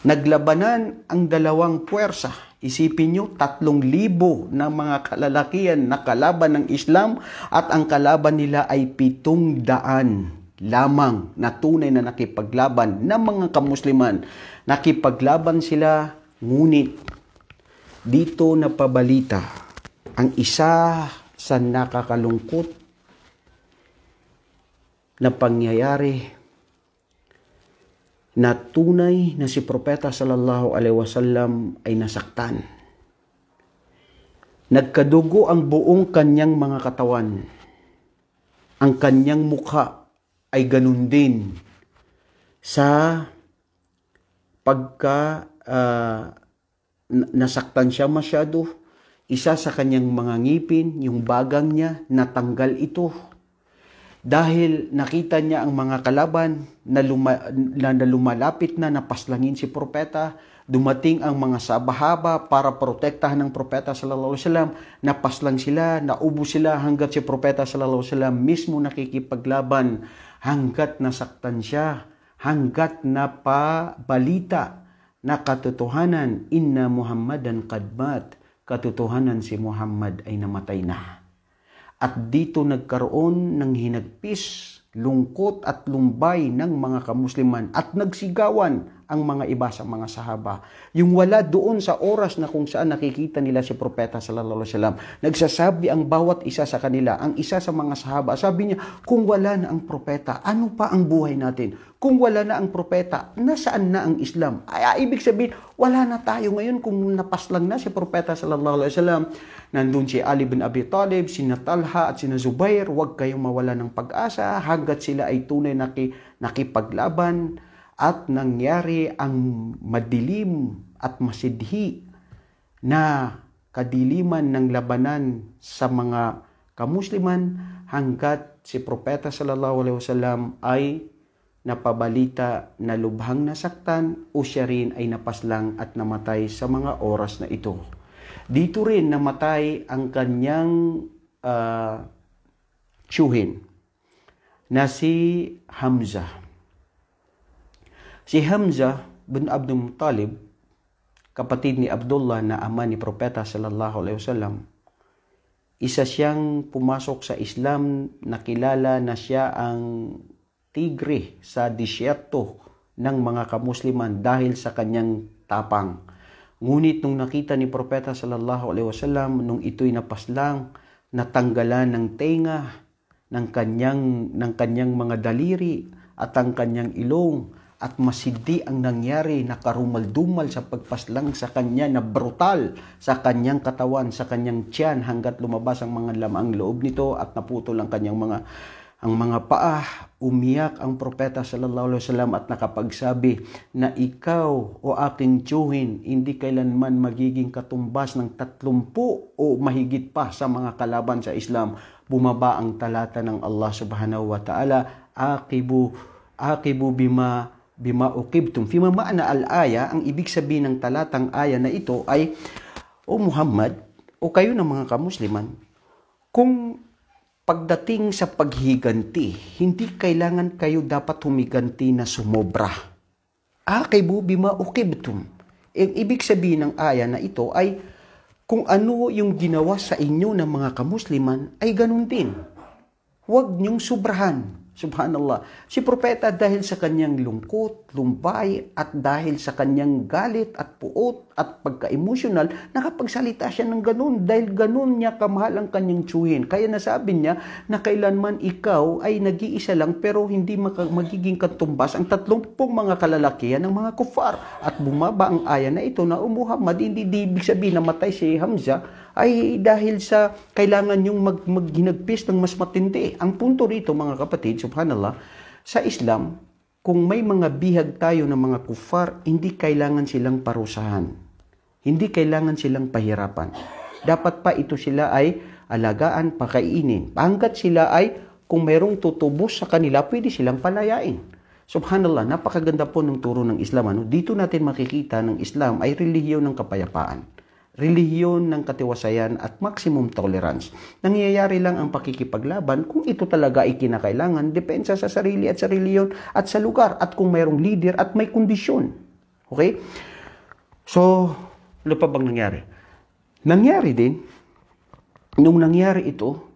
Speaker 2: Naglabanan ang dalawang puwersa. Isipin nyo, 3,000 na mga kalalakihan na kalaban ng Islam at ang kalaban nila ay 700 lamang na tunay na nakipaglaban ng mga kamusliman. Nakipaglaban sila, ngunit dito napabalita ang isa sa nakakalungkot na pangyayari na tunay na si Propeta sallallahu alaihi wasallam ay nasaktan. Nagkadugo ang buong kanyang mga katawan. Ang kanyang mukha ay ganun din sa pagka nasaktan siya masyado. Isa sa kanyang mga ngipin, yung bagang niya, natanggal ito. Dahil nakita niya ang mga kalaban na lumalapit na napaslangin si Propeta, dumating ang mga sabahaba para protektahan ng Propeta sallallahu alaihi wasallam, napaslang sila, naubos sila hanggat si Propeta sallallahu alaihi wasallam mismo nakikipaglaban, hanggat nasaktan siya, hanggat napabalita na katotohanan, inna Muhammadan qad mat, katotohanan si Muhammad ay namatay na. At dito nagkaroon ng hinagpis, lungkot at lumbay ng mga kamusliman at nagsigawan ang mga iba sa mga sahaba. Yung wala doon sa oras na kung saan nakikita nila si Propeta sallallahu alaihi wasallam, nagsasabi ang bawat isa sa kanila, ang isa sa mga sahaba, sabi niya, kung wala na ang Propeta, ano pa ang buhay natin? Kung wala na ang Propeta, nasaan na ang Islam? Ay, ibig sabihin, wala na tayo ngayon kung napaslang na si Propeta sallallahu alaihi wasallam. Nandun si Ali bin Abi Talib, si Talha at si Zubair, huwag kayong mawala ng pag-asa hanggat sila ay tunay nakipaglaban. At nangyari ang madilim at masidhi na kadiliman ng labanan sa mga kamusliman hanggat si Propeta sallallahu alaihi wasallam ay napabalita na lubhang nasaktan o siya rin ay napaslang at namatay sa mga oras na ito. Dito rin namatay ang kanyang tiyuhin na si Hamzah. Si Hamzah bin Abdul Muttalib, kapatid ni Abdullah na ama ni Propeta sallallahu alaihi wasallam, isa siyang pumasok sa Islam, nakilala na siya ang tigre sa disyerto ng mga kamusliman dahil sa kanyang tapang. Ngunit nung nakita ni Propeta sallallahu alaihi wasallam, nung ito'y napaslang, natanggalan ng tenga ng kanyang mga daliri at ang kanyang ilong, at masidi ang nangyari, nakarumal-dumal sa pagpaslang sa kanya na brutal sa kanyang katawan, sa kanyang tiyan hanggat lumabas ang mga lamang loob nito at naputol ang kanyang mga paa. Umiyak ang Propeta sallallahu alaihi wasallam at nakapagsabi na ikaw o aking tiyuhin hindi kailanman magiging katumbas ng 30 o mahigit pa sa mga kalaban sa Islam. Bumaba ang talata ng Allah subhanahu wa ta'ala, aqibu bima uqibtum. Fima ma'ana al-aya, ang ibig sabihin ng talatang aya na ito ay, O Muhammad, o kayo ng mga kamusliman, kung pagdating sa paghiganti, hindi kailangan kayo dapat humiganti na sumobra. Aqibu bima uqibtum. Ang ibig sabihin ng aya na ito ay, kung ano yung ginawa sa inyo ng mga kamusliman, ay ganun din. Huwag niyong sobrahan. Subhanallah. Si Propeta dahil sa kanyang lungkot, lumbay, at dahil sa kanyang galit at puot at pagka-emosyonal, nakapagsalita siya ng ganun. Dahil ganun niya kamahal ang kanyang tiyuhin. Kaya nasabi niya na kailanman ikaw ay nag-iisa lang pero hindi magiging katumbas ang 30 mga kalalakihan ng mga kufar. At bumaba ang aya na ito na Muhammad, hindi ibig sabihin na matay si Hamzah ay dahil sa kailangan yung maghinagpis ng mas matindi. Ang punto rito mga kapatid, subhanallah, sa Islam, kung may mga bihag tayo ng mga kufar, hindi kailangan silang parusahan. Hindi kailangan silang pahirapan. Dapat pa ito sila ay alagaan, pakainin. Hanggat sila ay kung mayroong tutubos sa kanila, pwede silang palayain. Subhanallah, napakaganda po ng turo ng Islam. Dito natin makikita ng Islam ay relihiyon ng kapayapaan. Relihiyon ng katiwasayan at maximum tolerance. Nangyayari lang ang pakikipaglaban kung ito talaga ay kinakailangan, depensa sa sarili at sa relihiyon at sa lugar at kung mayroong leader at may kondisyon. Okay? So, ano pa bang nangyari? Nangyari din, nung nangyari ito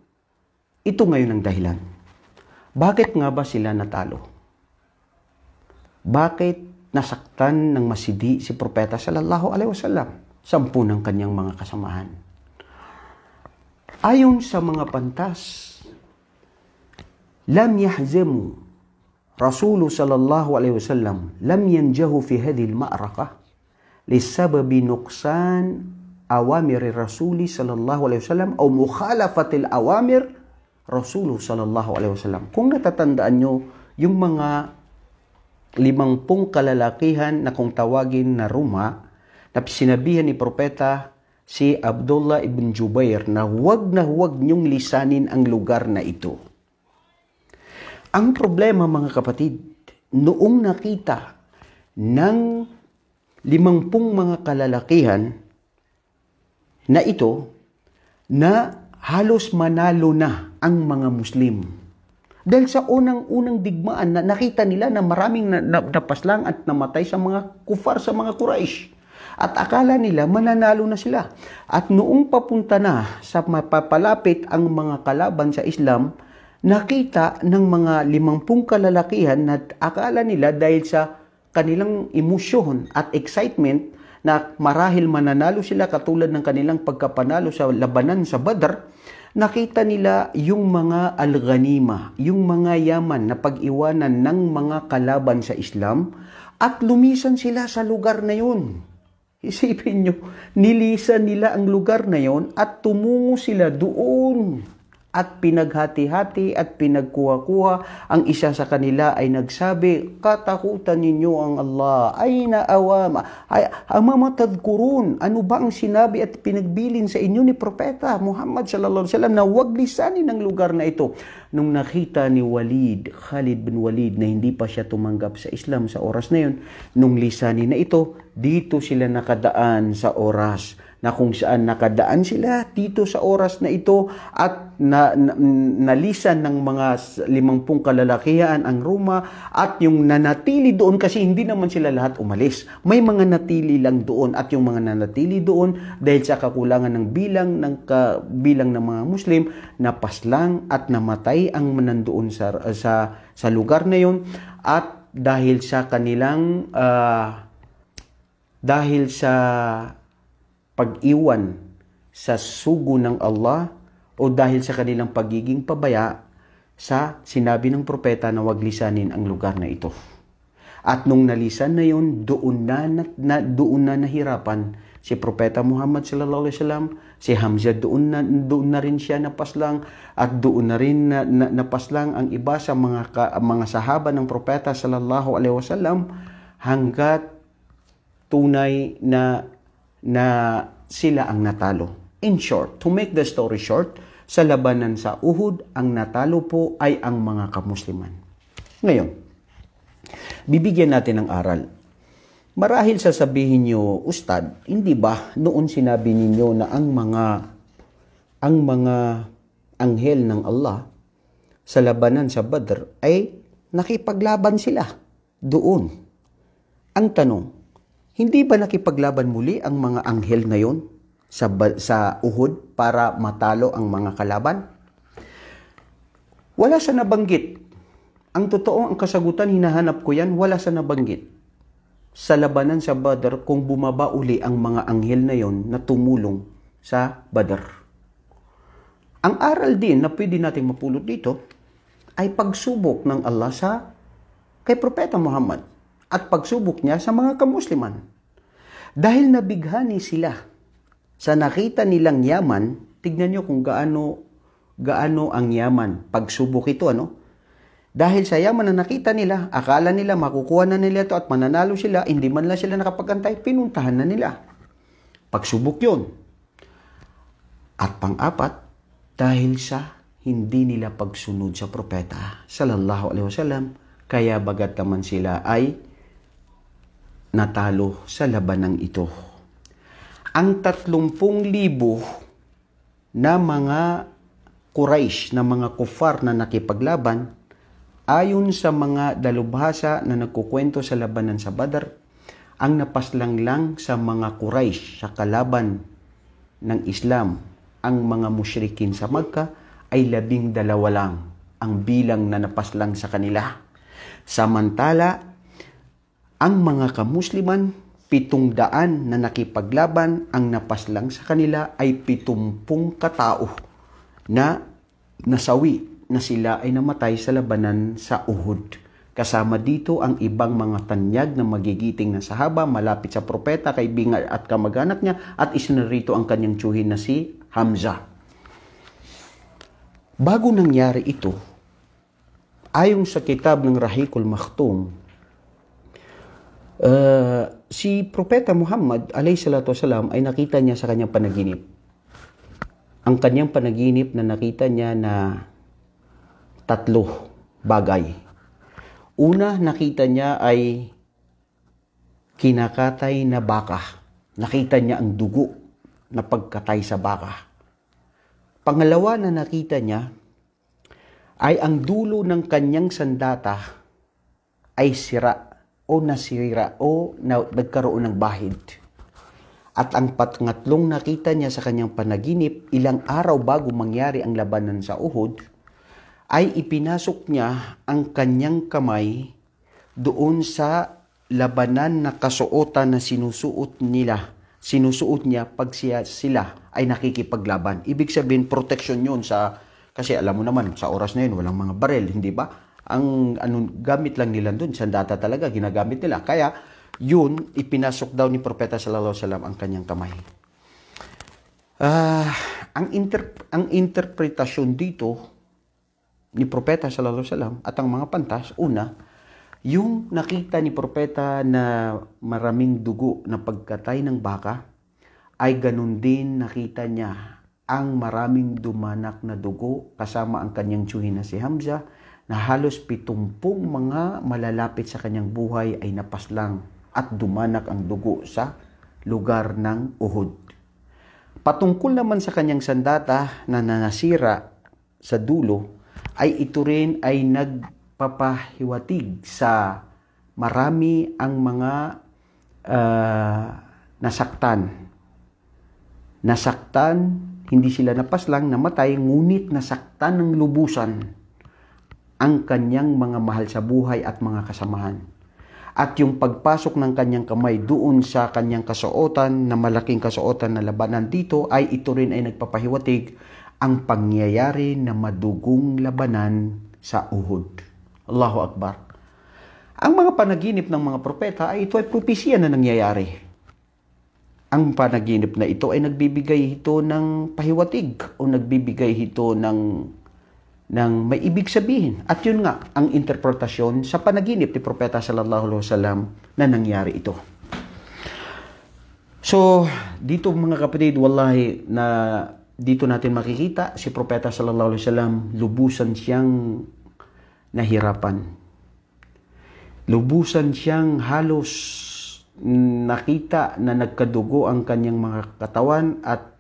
Speaker 2: ngayon ang dahilan. Bakit nga ba sila natalo? Bakit nasaktan ng masidi si Propeta sallallahu alaihi wasallam? 10 ng kanyang mga kasamahan. Ayon sa mga pantas, lam yahzamu Rasulu sallallahu alaihi wasallam lam yanjahu fi hadhihi al-ma'rakah lisababi nuqsan awamir Rasuli sallallahu alaihi wasallam o mukhalafati al-awamir Rasulu sallallahu alaihi wasallam. Kung natatandaan nyo, yung mga 50 kalalakihan na kung tawagin na Roma, na sinabihan ni Propeta si Abdullah ibn Jubair na huwag niyong lisanin ang lugar na ito. Ang problema mga kapatid, noong nakita ng 50 mga kalalakihan na ito na halos manalo na ang mga Muslim. Dahil sa unang digmaan na nakita nila na maraming napaslang at namatay sa mga kufar, sa mga Quraysh. At akala nila mananalo na sila. At noong papunta na sa mapapalapit ang mga kalaban sa Islam, nakita ng mga 50 kalalakihan na akala nila dahil sa kanilang emosyon at excitement na marahil mananalo sila katulad ng kanilang pagkapanalo sa labanan sa Badr, nakita nila yung mga al-ghanima, yung mga yaman na pag-iwanan ng mga kalaban sa Islam at lumisan sila sa lugar na yun. Isipin nyo, nilisan nila ang lugar na yon at tumungo sila doon at pinaghati-hati at pinagkuha-kuha. Ang isa sa kanila ay nagsabi, katakutan ninyo ang Allah, ay naawama, ay amamatadkurun. Ano ba ang sinabi at pinagbilin sa inyo ni Propeta Muhammad sallallahu alaihi wasallam na huwag lisanin ang lugar na ito? Nung nakita ni Khalid bin Walid na hindi pa siya tumanggap sa Islam sa oras na yun, nung lisanin na ito, dito sila nakadaan sa oras na kung saan nakadaan sila dito sa oras na ito at nalisan ng mga 50 kalalakihan ang Roma at yung nanatili doon kasi hindi naman sila lahat umalis. May mga natili lang doon at yung mga nanatili doon dahil sa kakulangan ng bilang ng mga Muslim napaslang at namatay ang nandoon sa lugar na yun at dahil sa kanilang dahil sa pag-iwan sa sugo ng Allah o dahil sa kanilang pagiging pabaya sa sinabi ng propeta na wag lisanin ang lugar na ito. At nung nalisan na yun, doon na nahirapan si Propeta Muhammad sallallahu alaihi wasallam, si Hamzah doon na rin siya napaslang at doon na rin napaslang ang iba sa mga sahaba ng Propeta sallallahu alaihi wasallam hanggat tunay na sila ang natalo. In short, to make the story short, sa labanan sa Uhud, ang natalo po ay ang mga kamusliman. Ngayon, bibigyan natin ng aral. Marahil sasabihin nyo, Ustad, hindi ba noon sinabi ninyo na ang mga anghel ng Allah sa labanan sa Badr ay nakipaglaban sila doon? Ang tanong, hindi ba nakipaglaban muli ang mga anghel ngayon sa Uhud para matalo ang mga kalaban? Wala sa nabanggit. Ang totoo, ang kasagutan, hinahanap ko yan, wala sa nabanggit. Sa labanan sa Badr, kung bumaba uli ang mga anghel na yon na tumulong sa Badr. Ang aral din na pwede nating mapulot dito ay pagsubok ng Allah kay Propeta Muhammad at pagsubok niya sa mga kamusliman. Dahil nabighani sila sa nakita nilang yaman, tignan nyo kung gaano ang yaman. Pagsubok ito, Dahil sa yaman na nakita nila, akala nila makukuha na nila ito at mananalo sila, hindi man lang sila nakapagantay, pinuntahan na nila. Pagsubok yun. At pang-apat, dahil sa hindi nila pagsunod sa propeta sallallahu alaihi wasallam, kaya bagat naman sila ay natalo sa labanang ito. Ang 30,000 na mga Quraysh, na mga kufar na nakipaglaban, ayon sa mga dalubhasa na nagkukwento sa labanan sa Badr, ang napaslang lang sa mga Quraysh sa kalaban ng Islam, ang mga musyrikin sa Makkah, ay 12 lang ang bilang na napaslang sa kanila. Samantala, ang mga kamusliman, 700 na nakipaglaban, ang napaslang sa kanila ay 70 katao na nasawi na sila ay namatay sa labanan sa Uhud. Kasama dito ang ibang mga tanyag na magigiting na sahaba malapit sa propeta, kaibigan at kamag-anak niya, at isinarito ang kanyang tiyuhin na si Hamza. Bago nangyari ito, ayon sa kitab ng Rahiqul Makhtum, si Propeta Muhammad alayhi salatu wasalam ay nakita niya sa kanyang panaginip. Ang kanyang panaginip na nakita niya na 3 bagay. Una, nakita niya ay kinakatay na baka. Nakita niya ang dugo na pagkatay sa baka. Pangalawa na nakita niya ay ang dulo ng kanyang sandata ay sira o nasira o nagkaroon ng bahid. At ang pangatlong nakita niya sa kanyang panaginip, ilang araw bago mangyari ang labanan sa Uhud, ay ipinasok niya ang kanyang kamay doon sa labanan na kasuotan na sinusuot niya pag sila ay nakikipaglaban. Ibig sabihin, protection yun kasi alam mo naman, sa oras na yun, walang mga barel, hindi ba? Ang gamit lang nila doon, sandata talaga, ginagamit nila. Kaya, yun, ipinasok daw ni Propeta sallallahu alaihi wasallam ang kanyang kamay. Ang interpretasyon dito ni Propeta sallallahu alaihi wasallam at ang mga pantas, una, yung nakita ni Propeta na maraming dugo na pagkatay ng baka, ay ganun din nakita niya ang maraming dumanak na dugo kasama ang kanyang tiyuhin na si Hamza, na halos 70 mga malalapit sa kanyang buhay ay napaslang at dumanak ang dugo sa lugar ng Uhud. Patungkol naman sa kanyang sandata na nasira sa dulo, ay ito rin ay nagpapahiwatig sa marami ang mga nasaktan. Hindi sila napaslang, namatay, ngunit nasaktan ng lubusan ang kanyang mga mahal sa buhay at mga kasamahan. At yung pagpasok ng kanyang kamay doon sa kanyang kasuotan, na malaking kasuotan na labanan dito, ay ito rin ay nagpapahiwatig ang pangyayari na madugong labanan sa Uhud. Allahu Akbar. Ang mga panaginip ng mga propeta ay ito ay propesya na nangyayari. Ang panaginip na ito ay nagbibigay ito ng pahiwatig o nagbibigay ito ng may ibig sabihin. At yun nga, ang interpretasyon sa panaginip ni Propeta sallallahu alaihi wasallam na nangyari ito. So, dito mga kapatid, wallahi, na dito natin makikita si Propeta sallallahu alaihi wasallam lubusan siyang nahirapan. Lubusan siyang halos nakita na nagkadugo ang kanyang mga katawan at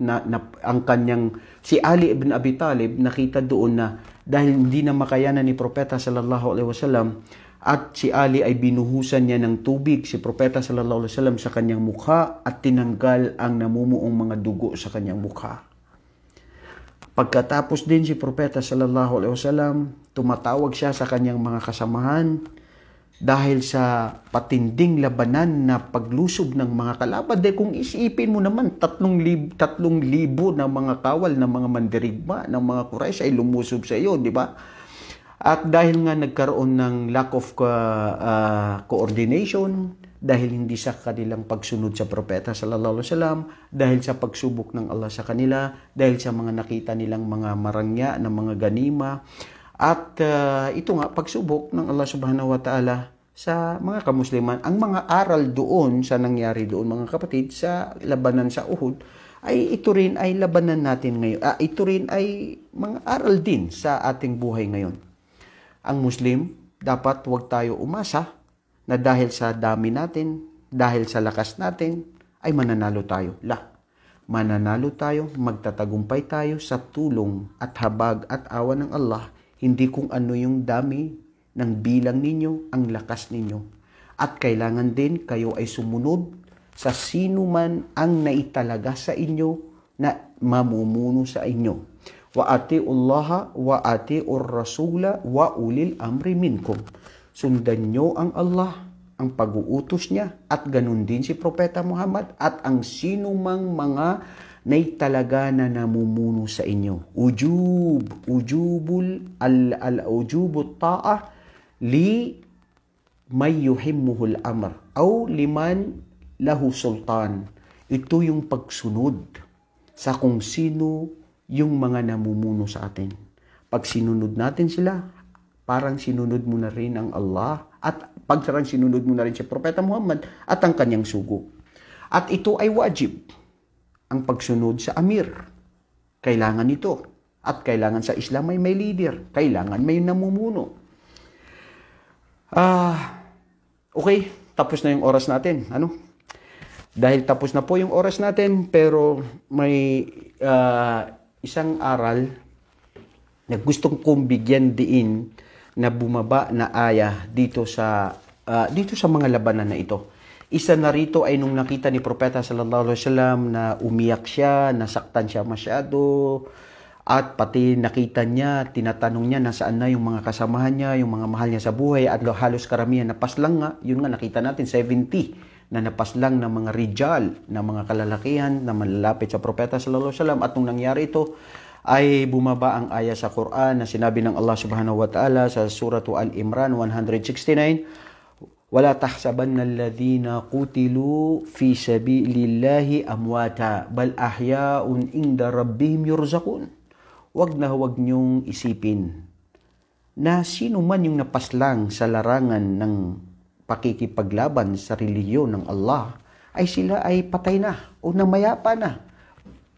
Speaker 2: ang kanyang si Ali ibn Abi Talib nakita doon na dahil hindi na makayanan ni Propeta sallallahu alaihi wasallam at si Ali ay binuhusan niya ng tubig si Propeta sallallahu alaihi wasallam sa kanyang mukha at tinanggal ang namumuong mga dugo sa kanyang mukha. Pagkatapos din si Propeta sallallahu alaihi wasallam, tumatawag siya sa kanyang mga kasamahan dahil sa patinding labanan na paglusob ng mga kalaban. Dahil kung isipin mo naman, 3,000 na mga kawal na mga mandirigma ng mga Quraysh ay lumusob sa iyo, di ba? At dahil nga nagkaroon ng lack of coordination, dahil hindi sa kanilang pagsunod sa Propeta sallallahu alaihi wasallam, dahil sa pagsubok ng Allah sa kanila, dahil sa mga nakita nilang mga marangya na mga ganima, at ito nga, pagsubok ng Allah subhanahu wa ta'ala sa mga kamusliman. Ang mga aral doon sa nangyari doon, mga kapatid, sa labanan sa Uhud, ay ito rin ay labanan natin ngayon. Ito rin ay mga aral din sa ating buhay ngayon. Ang Muslim, dapat huwag tayo umasa na dahil sa dami natin, dahil sa lakas natin, ay mananalo tayo. Mananalo tayo, magtatagumpay tayo sa tulong at habag at awa ng Allah, hindi kung ano yung dami ng bilang ninyo, ang lakas ninyo. At kailangan din kayo ay sumunod sa sino man ang naitalaga sa inyo na mamumuno sa inyo. Wa atiullaha wa atiur rasula wa ulil amri minkum. Sundan nyo ang Allah, ang pag-uutos niya, at ganun din si Propeta Muhammad at ang sino mang mga naitalaga na namumuno sa inyo. Ujubut ta'ah li may yuhimmuhul amr aw liman lahu sultan. Ito yung pagsunod sa kung sino yung mga namumuno sa atin. Pag sinunod natin sila, parang sinunod mo na rin ang Allah at parang sinunod mo na rin si Propeta Muhammad at ang kanyang sugo. At ito ay wajib, ang pagsunod sa amir. Kailangan ito. At kailangan sa Islam ay may leader. Kailangan may namumuno. Okay, tapos na yung oras natin. Dahil tapos na po yung oras natin, pero may isang aral na gustong kong bigyan diin na bumaba na aya dito sa mga labanan na ito. Isa na rito ay nung nakita ni Propeta sallallahu alaihi wasallam na umiyak siya, nasaktan siya masyado, at pati nakita niya, tinatanong niya nasaan na yung mga kasamahan niya, yung mga mahal niya sa buhay, at halos karamihan napaslang nga. Yun nga, nakita natin 70 na napaslang ng mga rijal, na mga kalalakihan na malalapit sa Propeta sallallahu alaihi wasallam. At nung nangyari ito, ay bumaba ang aya sa Quran na sinabi ng Allah subhanahu wa ta'ala sa Surah Al-Imran 169, "Wala tahsabanna alladhina qutilu fi sabilillahi amwata bal ahya'un inda rabbihim yurzaqun." Huwag niyong isipin na sino man yung napaslang sa larangan ng pakikipaglaban sa relihiyon ng Allah, ay sila ay patay na o namayapa na.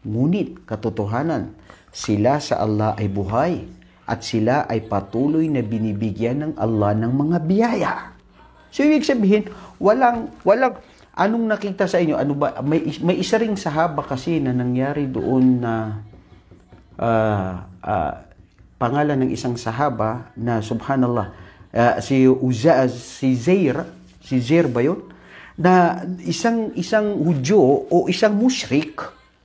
Speaker 2: Ngunit katotohanan, sila sa Allah ay buhay at sila ay patuloy na binibigyan ng Allah ng mga biyaya. So, ibig sabihin, walang anong nakita sa inyo? Ano ba? May isa ring sahaba kasi na nangyari doon na pangalan ng isang sahaba na subhanallah, si Zair ba yun? Na isang Hudyo o isang mushrik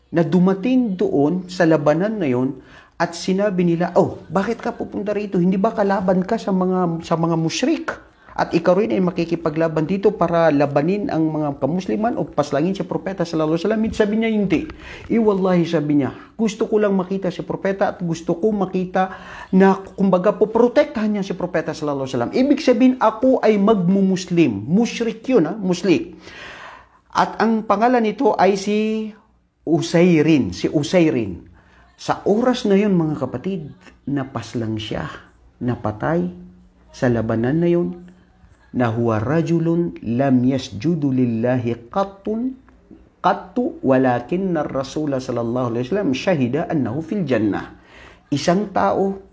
Speaker 2: na dumating doon sa labanan na yun at sinabi nila, bakit ka pupunta rito? Hindi ba kalaban ka sa mga mushrik? At ikaw rin ay makikipaglaban dito para labanin ang mga kamusliman o paslangin si Propeta sallallahu alaihi wasallam. Sabi niya, hindi. Wallahi, sabi niya, gusto ko lang makita si Propeta at gusto ko makita na kumbaga po protektahan niya si Propeta sallallahu alaihi wasallam. Ibig sabihin, ako ay magmumuslim. Mushrik yun, mushrik. At ang pangalan nito ay si Usayrin. Sa oras na yun, mga kapatid, napaslang siya, napatay sa labanan na yun, na huwa rajulun lam yasjudu lillahi qattu walakin ar-rasul sallallahu alaihi wasallam shahida annahu fil jannah. Isang tao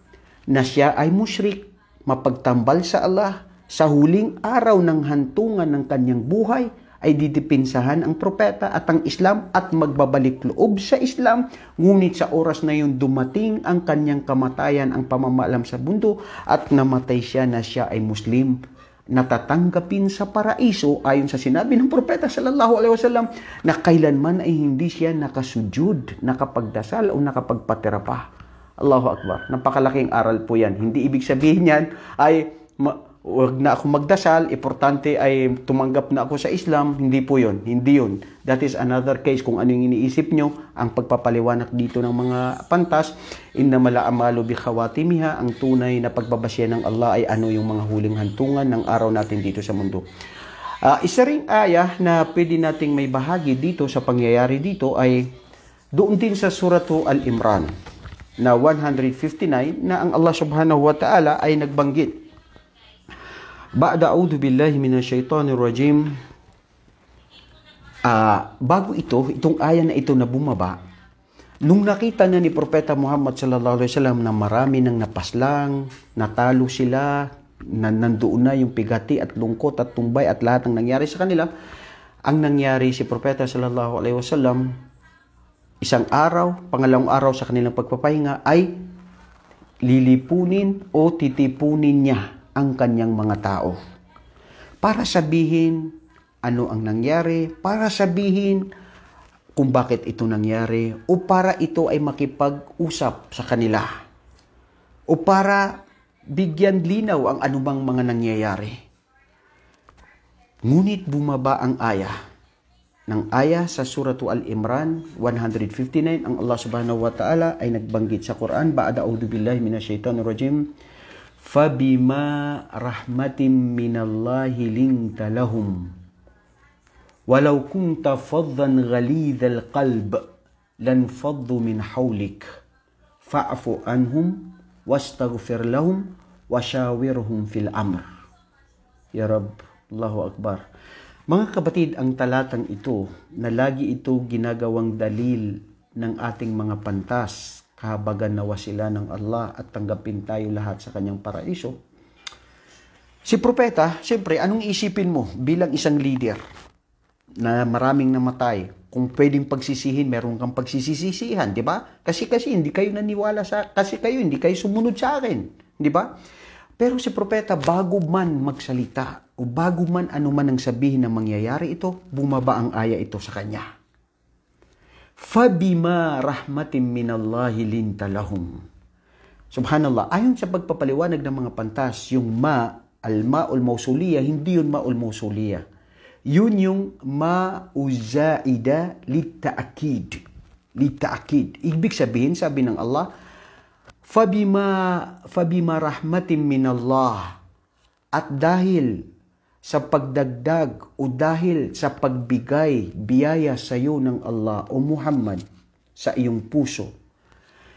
Speaker 2: na siya ay musyrik, mapagtambal sa Allah, sa huling araw ng hantungan ng kanyang buhay ay didipinsahan ang propeta at ang Islam at magbabalik loob sa Islam. Ngunit sa oras na yun dumating ang kanyang kamatayan, ang pamamaalam sa mundo, at namatay siya na siya ay Muslim, natatanggapin sa paraiso ayon sa sinabi ng Propeta sallallahu alaihi wasallam na kailanman ay hindi siya nakasujud, nakapagdasal o nakapagpatira pa. Allahu Akbar. Napakalaking aral po yan. Hindi ibig sabihin yan ay wag na ako magdasal, importante ay tumanggap na ako sa Islam. Hindi po yun. Hindi yun. That is another case. Kung ano yung iniisip nyo, ang pagpapaliwanag dito ng mga pantas, innamal a'malu bi khawatimiha, ang tunay na pagbabasya ng Allah ay ano yung mga huling hantungan ng araw natin dito sa mundo. Isa ring aya na pwede nating may bahagi dito sa pangyayari dito ay doon din sa Suratu Al-Imran na 159 na ang Allah subhanahu wa ta'ala ay nagbanggit. Ba'da a'udhu billahi minasyaitanir rajim. bago itong aya na ito na bumaba, nung nakita na ni Propeta Muhammad sallallahu alaihi wasallam na marami nang napaslang, natalo sila, nandoon na yung pigati at lungkot at tumbay at lahat ng nangyari sa kanila, ang nangyari si Propeta sallallahu alaihi wasallam, isang araw, pangalawang araw sa kanilang pagpapahinga ay lilipunin o titipunin niya ang kanyang mga tao para sabihin ano ang nangyari, para sabihin kung bakit ito nangyari, o para ito ay makipag-usap sa kanila, o para bigyan linaw ang anumang mga nangyayari. Ngunit bumaba ang aya sa Suratu Al-Imran 159, ang Allah subhanahu wa ta'ala ay nagbanggit sa Quran, ba'da a'udhu billahi minasyaitanir rajim, fabima rahmatim minallahi linta lahum walau kunta faddan ghalidhal qalb lanfaddu min hawlik fa'fu anhum wastaghfir lahum washawirhum fil amr. Ya Rabb, Allahu Akbar. Mga kapatid, ang talatang ito na lagi ito ginagawang dalil ng ating mga pantas, kahabagan nawa sila ng Allah at tanggapin tayo lahat sa kanyang paraiso. Si Propeta, siyempre, anong isipin mo bilang isang leader na maraming namatay? Kung pwedeng pagsisihin, meron kang pagsisisihan, di ba? Kasi hindi kayo naniwala hindi kayo sumunod sa akin, di ba? Pero si Propeta, bago man magsalita o bago man anuman ang sabihin na mangyayari ito, bumaba ang aya ito sa kanya. Fabima rahmatin minallahi linta lahum. Subhanallah, ayon sa pagpapaliwanag ng mga pantas, yung al-ma'ul mausuliyah, hindi yun ma'ul mausuliyah. Yun yung ma'uzaida lita'akid. Ibig sabihin, sabi ng Allah, Fabima rahmatin minallah. At dahil sa pagdagdag o dahil sa pagbigay biyaya sa iyo ng Allah o Muhammad sa iyong puso,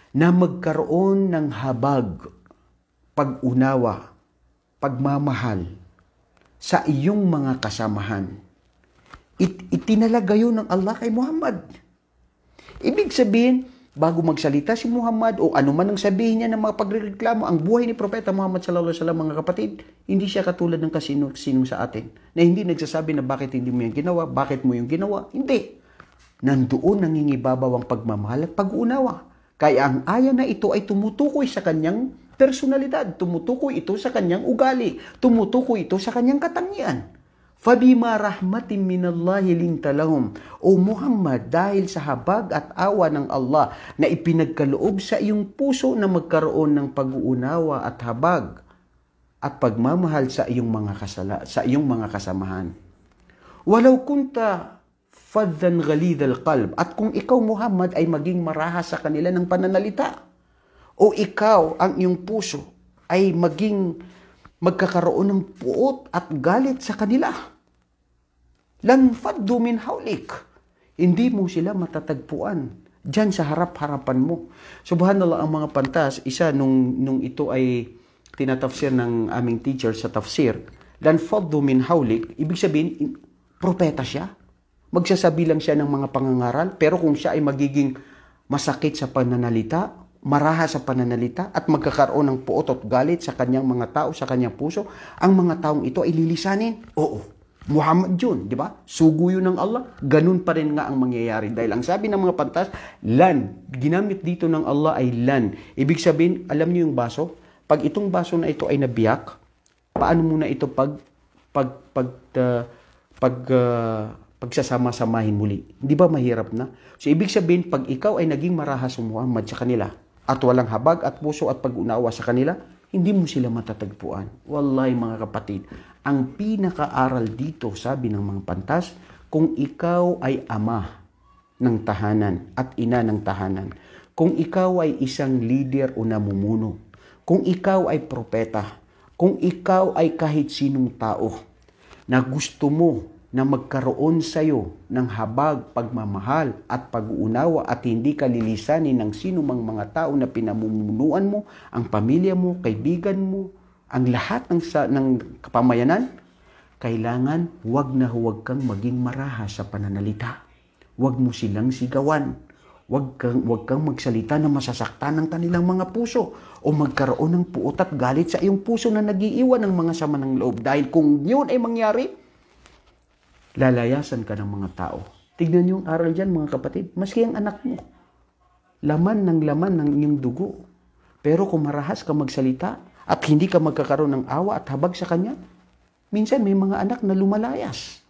Speaker 2: na magkaroon ng habag, pag-unawa, pagmamahal sa iyong mga kasamahan. Itinalaga yun ng Allah kay Muhammad. Ibig sabihin, bago magsalita si Muhammad o ano man ang sabihin niya ng mga pagrereklamo, ang buhay ni Propeta Muhammad sallallahu alaihi wasallam, mga kapatid, hindi siya katulad ng kasino-sino sa atin na hindi nagsasabi na bakit hindi mo yung ginawa, bakit mo yung ginawa. Hindi. Nandoon nangingibabaw ang pagmamahal at pag-unawa. Kaya ang aya na ito ay tumutukoy sa kanyang personalidad, tumutukoy ito sa kanyang ugali, tumutukoy ito sa kanyang katangian. Fabima rahmatin minallahi linta lahum. O Muhammad, dahil sa habag at awa ng Allah na ipinagkaloob sa iyong puso na magkaroon ng pag-uunawa at habag at pagmamahal sa iyong mga kasamahan. Walau kunta faddan ghalidhal qalb, at kung ikaw Muhammad ay maging marahas sa kanila ng pananalita, o ikaw ang iyong puso ay magkakaroon ng puot at galit sa kanila, lanfaddu min hawlik, hindi mo sila matatagpuan dyan sa harap-harapan mo. Subhanallah, ang mga pantas, isa nung ito ay tinatafsir ng aming teacher sa tafsir, lanfaddu min hawlik, ibig sabihin, propeta siya. Magsasabi lang siya ng mga pangangaral, pero kung siya ay magiging masakit sa pananalita, maraha sa pananalita, at magkakaroon ng puot at galit sa kanyang mga tao, sa kanyang puso, ang mga taong ito ay lilisanin. Oo, Muhammad yun, di ba? Sugo yun ng Allah. Ganun pa rin nga ang mangyayari. Dahil ang sabi ng mga pantas, lan. Ginamit dito ng Allah ay lan. Ibig sabihin, alam niyo yung baso? Pag itong baso na ito ay nabiyak, paano muna ito pagsasama-samahin muli? Di ba mahirap na? So, ibig sabihin, pag ikaw ay naging marahas sa Muhammad sa kanila, at walang habag at puso at pag-unawa sa kanila, hindi mo sila matatagpuan. Wallahi mga kapatid, ang pinakaaral dito, sabi ng mga pantas, kung ikaw ay ama ng tahanan at ina ng tahanan, kung ikaw ay isang leader o namumuno, kung ikaw ay propeta, kung ikaw ay kahit sinong tao na gusto mo na magkaroon sa iyo ng habag, pagmamahal at pag-uunawa at hindi ka lilisanin ng sino mang mga tao na pinamumunuan mo, ang pamilya mo, kaibigan mo, ang lahat ng kapamayanan, kailangan huwag kang maging marahas sa pananalita. Huwag mo silang sigawan. Huwag kang magsalita na masasaktan ng kanilang mga puso o magkaroon ng puot at galit sa iyong puso na nagiiwan ng mga sama ng loob. Dahil kung yun ay mangyari, lalayasan ka ng mga tao. Tignan niyo yung aral dyan, mga kapatid. Maski ang anak mo, laman ng iyong dugo. Pero kung marahas ka magsalita at hindi ka magkakaroon ng awa at habag sa kanya, minsan may mga anak na lumalayas.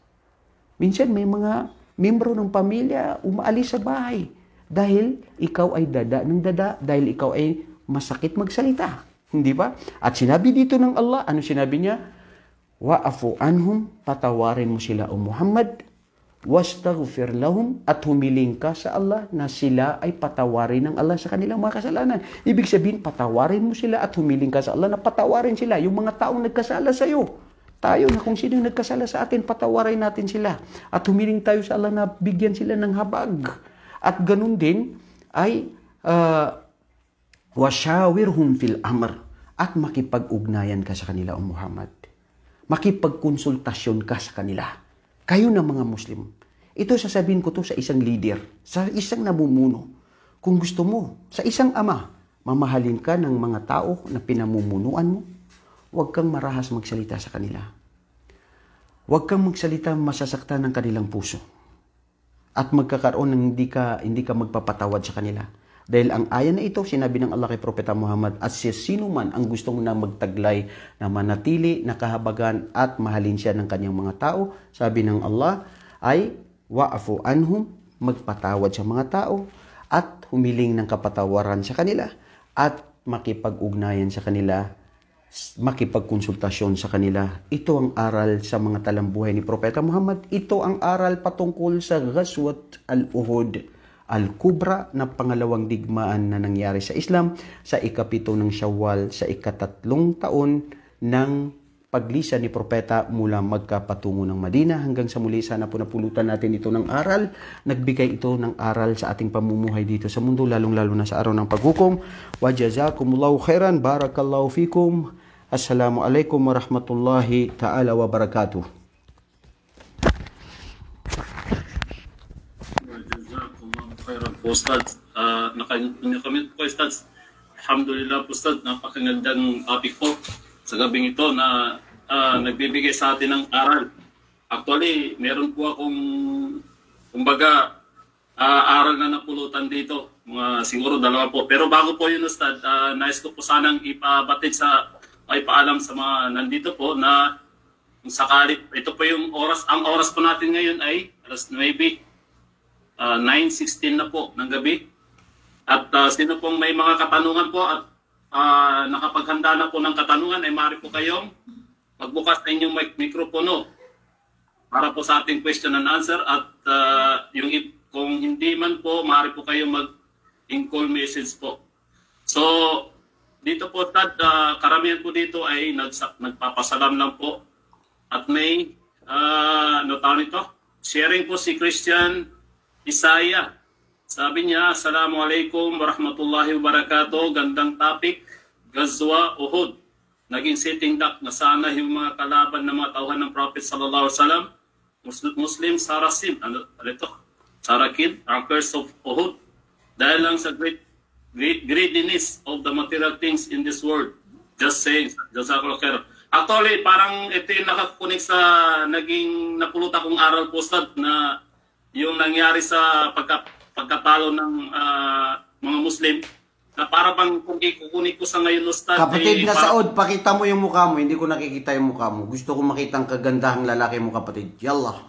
Speaker 2: Minsan may mga membro ng pamilya umaalis sa bahay dahil ikaw ay dada ng dada, dahil ikaw ay masakit magsalita. Hindi ba? At sinabi dito ng Allah, ano sinabi niya? Wa'afu anhum, patawarin mo sila o Muhammad, wastaghfir lahum, at humiling ka sa Allah na sila ay patawarin ng Allah sa kanilang mga kasalanan. Ibig sabihin, patawarin mo sila at humiling ka sa Allah na patawarin sila, yung mga taong nagkasala sa iyo. Tayo na kung sino yung nagkasala sa atin, patawarin natin sila. At humiling tayo sa Allah na bigyan sila ng habag. At ganun din ay washawirhum fil amr, at makipag-ugnayan ka sa kanila o Muhammad. Makipagkonsultasyon ka sa kanila. Kayo na mga Muslim. Ito sasabihin ko to sa isang leader, sa isang namumuno. Kung gusto mo, sa isang ama, mamahalin ka ng mga tao na pinamumunuan mo, huwag kang marahas magsalita sa kanila. Huwag kang magsalita masasaktan ng kanilang puso. At magkakaroon ng hindi ka magpapatawad sa kanila. Dahil ang aya na ito, sinabi ng Allah kay Propeta Muhammad, at sino man ang gustong na magtaglay, na manatili, nakahabagan, at mahalin siya ng kanyang mga tao, sabi ng Allah, ay wa'afu anhum, magpatawad sa mga tao, at humiling ng kapatawaran sa kanila, at makipag-ugnayan sa kanila, makipagkonsultasyon sa kanila. Ito ang aral sa mga talambuhay ni Propeta Muhammad. Ito ang aral patungkol sa Ghazwat al-Uhud al-Kubra na pangalawang digmaan na nangyari sa Islam sa ika-7 ng Shawwal sa ika-3 taon ng paglisa ni Propeta mula Magka patungo ng Madina. Hanggang sa muli, sana po napulutan natin ito ng aral. Nagbigay ito ng aral sa ating pamumuhay dito sa mundo, lalong-lalo na sa araw ng paghukom. Wa jazakumullahu khairan, barakallahu fikum. Assalamualaikum warahmatullahi ta'ala wabarakatuh.
Speaker 1: Ustad, nakamit po Ustad. Alhamdulillah po Ustad, napakagandang topic po sa gabing ito na nagbibigay sa atin ng aral. Actually, meron po akong kumbaga aral na napulutan dito, mga siguro 2 po. Pero bago po yun Ustad, nais ko po sanang ipaalam sa mga nandito po na kung sakali, ito po yung oras, ang oras po natin ngayon ay alas 9. 9:16 na po ng gabi. At sino pong may mga katanungan po at nakapaghanda na po ng katanungan ay maaari po kayong magbukas na inyong mikropono para po sa ating question and answer. At kung hindi man po, maaari po kayong mag-in-call message po. So, dito po, Tad, karamihan po dito ay nagpapasalam lang po. At may, sharing po si Christian Isaiah. Sabi niya, Assalamualaikum warahmatullahi wabarakatuh. Gandang topic, Ghazwa Uhud. Naging sitting duck na sana yung mga kalaban ng mga tauhan ng Prophet sallallahu alaihi wasallam, Muslim Sarasim, Sarakin, are curse of Uhud. Dahil lang sa greediness of the material things in this world. Just saying, Jazakallah khair. Actually, parang ito yung nakakunik sa naging napulutan kong aral po, Ustad, na yung nangyari sa pagkatalo ng mga Muslim, na para bang kung ikukunin ko sa ngayon, Ustad.
Speaker 2: Kapatid na Saud, pakita mo yung mukha mo. Hindi ko nakikita yung mukha mo. Gusto ko makita ang kagandahang lalaki mo, kapatid. Yallah.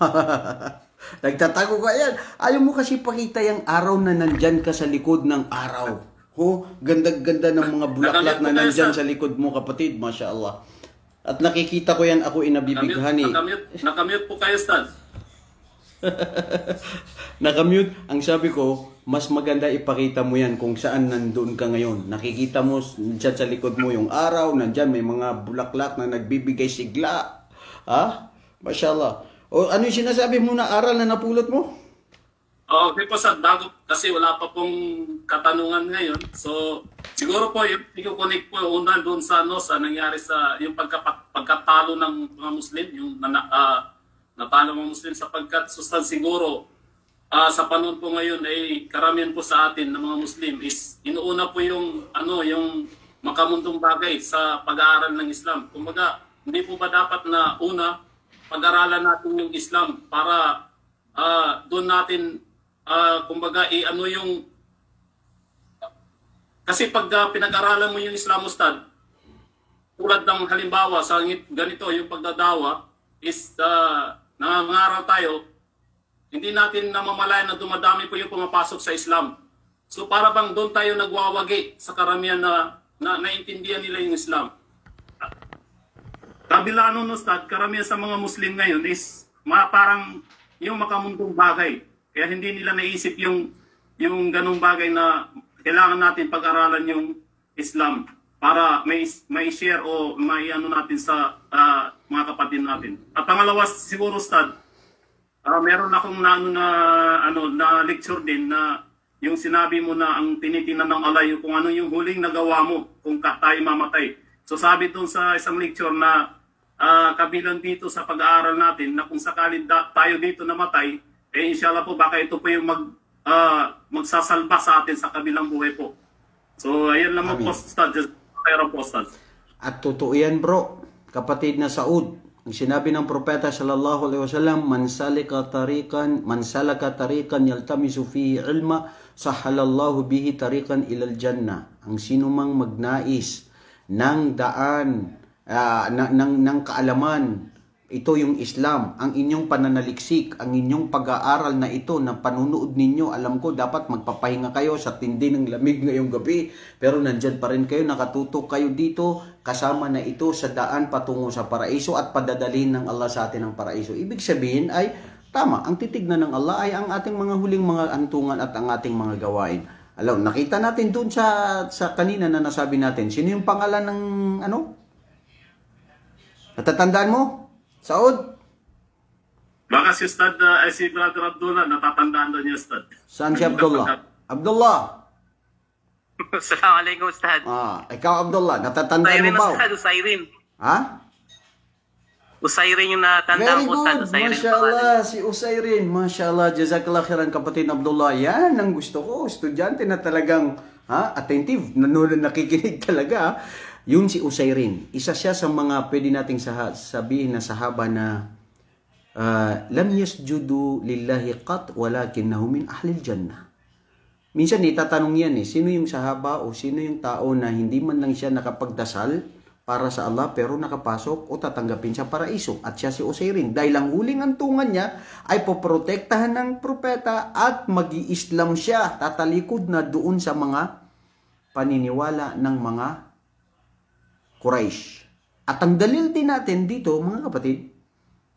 Speaker 2: Nagtatago ka yan. Ayaw mo kasi pakita yung araw na nandyan ka sa likod ng araw. Ganda-ganda ng mga bulaklak na nandyan sa likod mo, kapatid. Masya Allah. At nakikita ko yan, ako inabibighani.
Speaker 1: Nakamute po kayo, Ustad.
Speaker 2: Nakamute. Ang sabi ko, mas maganda ipakita mo yan kung saan nandun ka ngayon. Nakikita mo dyan sa likod mo yung araw, nandyan may mga bulaklak na nagbibigay sigla. Ha? Mashallah. O ano yung sinasabi mo na aral na napulot mo?
Speaker 1: Okay po sa bago kasi wala pa pong katanungan ngayon. So siguro po yung i-connect po una doon sa ano sa nangyari sa yung pagkatalo ng mga Muslim, yung natalo ng Muslim sapagkat siguro sa panahon po ngayon ay karamihan po sa atin ng mga Muslim is inuuna po yung ano yung makamundong bagay sa pag-aaral ng Islam. Kumbaga, hindi po ba dapat na una pag-aralan natin yung Islam para doon natin kumbaga ano yung kasi pag pinag-aralan mo yung Islam Ustad, tulad ng halimbawa sa ganito yung pagdadawa is nangangaral tayo, hindi natin namamalayan na dumadami po yung pumapasok sa Islam. So para bang doon tayo nagwawagi sa karamihan na naintindihan nila yung Islam. Kabila nun Ustad, karamihan sa mga Muslim ngayon is parang yung makamundong bagay. Kaya hindi nila naisip yung ganung bagay na kailangan natin pag-aralan yung Islam para may share o may ano natin sa mga kapatid natin. At pangalawa siguro Ustad, meron akong na lecture din na yung sinabi mo na ang tinitingnan ng Allah yung kung ano yung huling nagawa mo kung tayo mamatay. So sabi doon sa isang lecture na kabilang dito sa pag-aaral natin na kung sakali tayo dito namatay, inshallah po baka ito po yung magsasalba sa atin sa kabilang buhay po. So ayan lang po Ustad.
Speaker 2: At totoo yan bro, kapatid na Saud. Ang sinabi ng propeta sallallahu alaihi wasallam, man salaka tariqan yaltamisu fihi ilma, sahalallahu bihi tariqan ilal jannah. Ang sino mang magnais ng daan ng kaalaman, ito yung Islam, ang inyong pananaliksik, ang inyong pag-aaral na ito na panunood ninyo, alam ko dapat magpapahinga kayo sa tindi ng lamig ngayong gabi, pero nandyan pa rin kayo, nakatutok kayo dito, kasama na ito sa daan patungo sa paraiso at padadalhin ng Allah sa atin ang paraiso. Ibig sabihin ay, tama, ang titignan ng Allah ay ang ating mga huling mga antungan at ang ating mga gawain. Alam, nakita natin dun sa kanina na nasabi natin, sino yung pangalan ng ano? Natatandaan mo? Saud?
Speaker 1: Baka si Ustad, si Brother Abdullah, natatandaan doon niya Ustad.
Speaker 2: Saan si Abdullah? Abdullah!
Speaker 3: Assalamualaikum Ustad.
Speaker 2: Ikaw Abdullah, natatandaan mo ba?
Speaker 3: Ustad, Usairin.
Speaker 2: Ha?
Speaker 3: Usairin yung natandaan ko Ustad.
Speaker 2: Very good, mashallah, si Usairin. Mashallah, jazakallah khairan kapatid Abdullah. Yan ang gusto ko, estudyante na talagang attentive, nakikinig talaga. Yun si Usairin, isa siya sa mga pwede nating sabihin na sahaba na lam yasjudu lillahi qat walakinnahu min ahlil jannah. Minsan itatanong yan sino yung sahaba o sino yung tao na hindi man lang siya nakapagdasal para sa Allah pero nakapasok o tatanggapin siya paraiso. At siya si Usairin dahil ang huling antungan niya ay poprotektahan ng propeta at mag-i-Islam siya, tatalikod na doon sa mga paniniwala ng mga Quraysh. At ang dalil din natin dito, mga kapatid,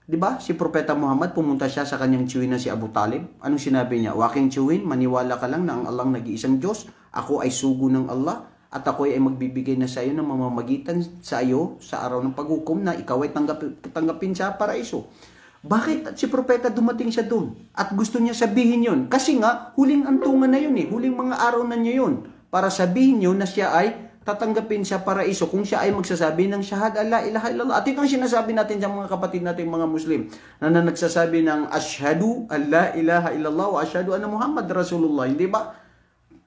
Speaker 2: di ba? Si Propeta Muhammad, pumunta siya sa kanyang tiyuhin na si Abu Talib. Anong sinabi niya? Waking tiyuhin, maniwala ka lang na ang Allah nag-iisang Diyos. Ako ay sugo ng Allah at ako ay magbibigay na sa iyo ng mamamagitan sa iyo sa araw ng paghukom na ikaw ay tanggapin sa paraiso. Bakit si Propeta dumating siya doon? At gusto niya sabihin yon? Kasi nga, huling antungan na yun huling mga araw na niya yun. Para sabihin niyo na siya ay tatanggapin sa paraiso kung siya ay magsasabi ng syahada la ilaha illallah. At ito ang sinasabi natin sa mga kapatid natin mga Muslim na nagsasabi ng ashhadu an la ilaha illallah wa ashhadu anna Muhammad Rasulullah. Hindi ba?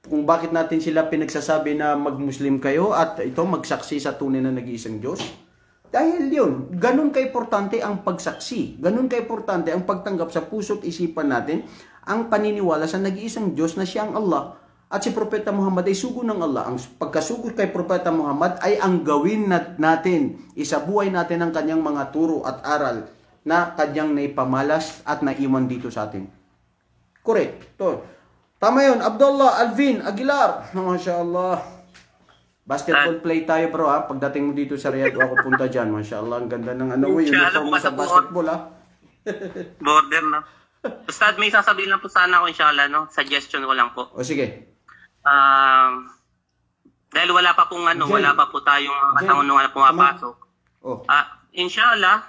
Speaker 2: Kung bakit natin sila pinagsasabi na mag-Muslim kayo at ito magsaksi sa tunay na nag-iisang Diyos? Dahil yun, ganun ka-importante ang pagsaksi. Ganun ka-importante ang pagtanggap sa puso't isipan natin ang paniniwala sa nag-iisang Diyos na siya ang Allah. At si Propeta Muhammad ay sugo ng Allah. Ang pagkasugo kay Propeta Muhammad ay ang gawin natin. Isabuhay natin ang kanyang mga turo at aral na kanyang naipamalas at naiwan dito sa atin. Correct. Tama yun. Abdullah, Alvin, Aguilar. Masya Allah. Basketball play tayo bro Pagdating mo dito sa Riyadh, ako punta dyan. Masya Allah. Ang ganda ng uniform mo sa basketball
Speaker 3: Border na. Ustad, may sasabihin lang po sana ako inshallah, no? Suggestion ko lang po.
Speaker 2: O sige.
Speaker 3: Dahil wala pa po tayong katanungan na pumapasok. Inshallah,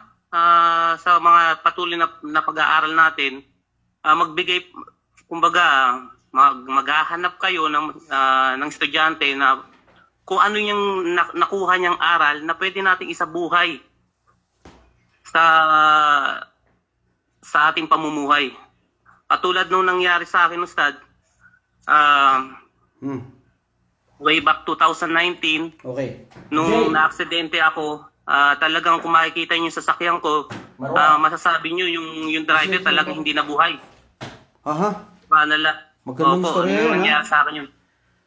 Speaker 3: sa mga patuloy na pag-aaral natin, magbigay kumbaga, maghahanap kayo ng estudyante na kung ano yung nakuha niyang aral na pwede nating isabuhay sa ating pamumuhay. Katulad nung nangyari sa akin, Ustad, way back 2019,
Speaker 2: Okay.
Speaker 3: nung na-aksidente ako, talagang kung makikita niyo yung sasakyan ko, masasabi niyo yung driver talagang hindi nabuhay.
Speaker 2: Aha. Magandang
Speaker 3: Opo,
Speaker 2: story yun,
Speaker 3: nangyari sa akin yun.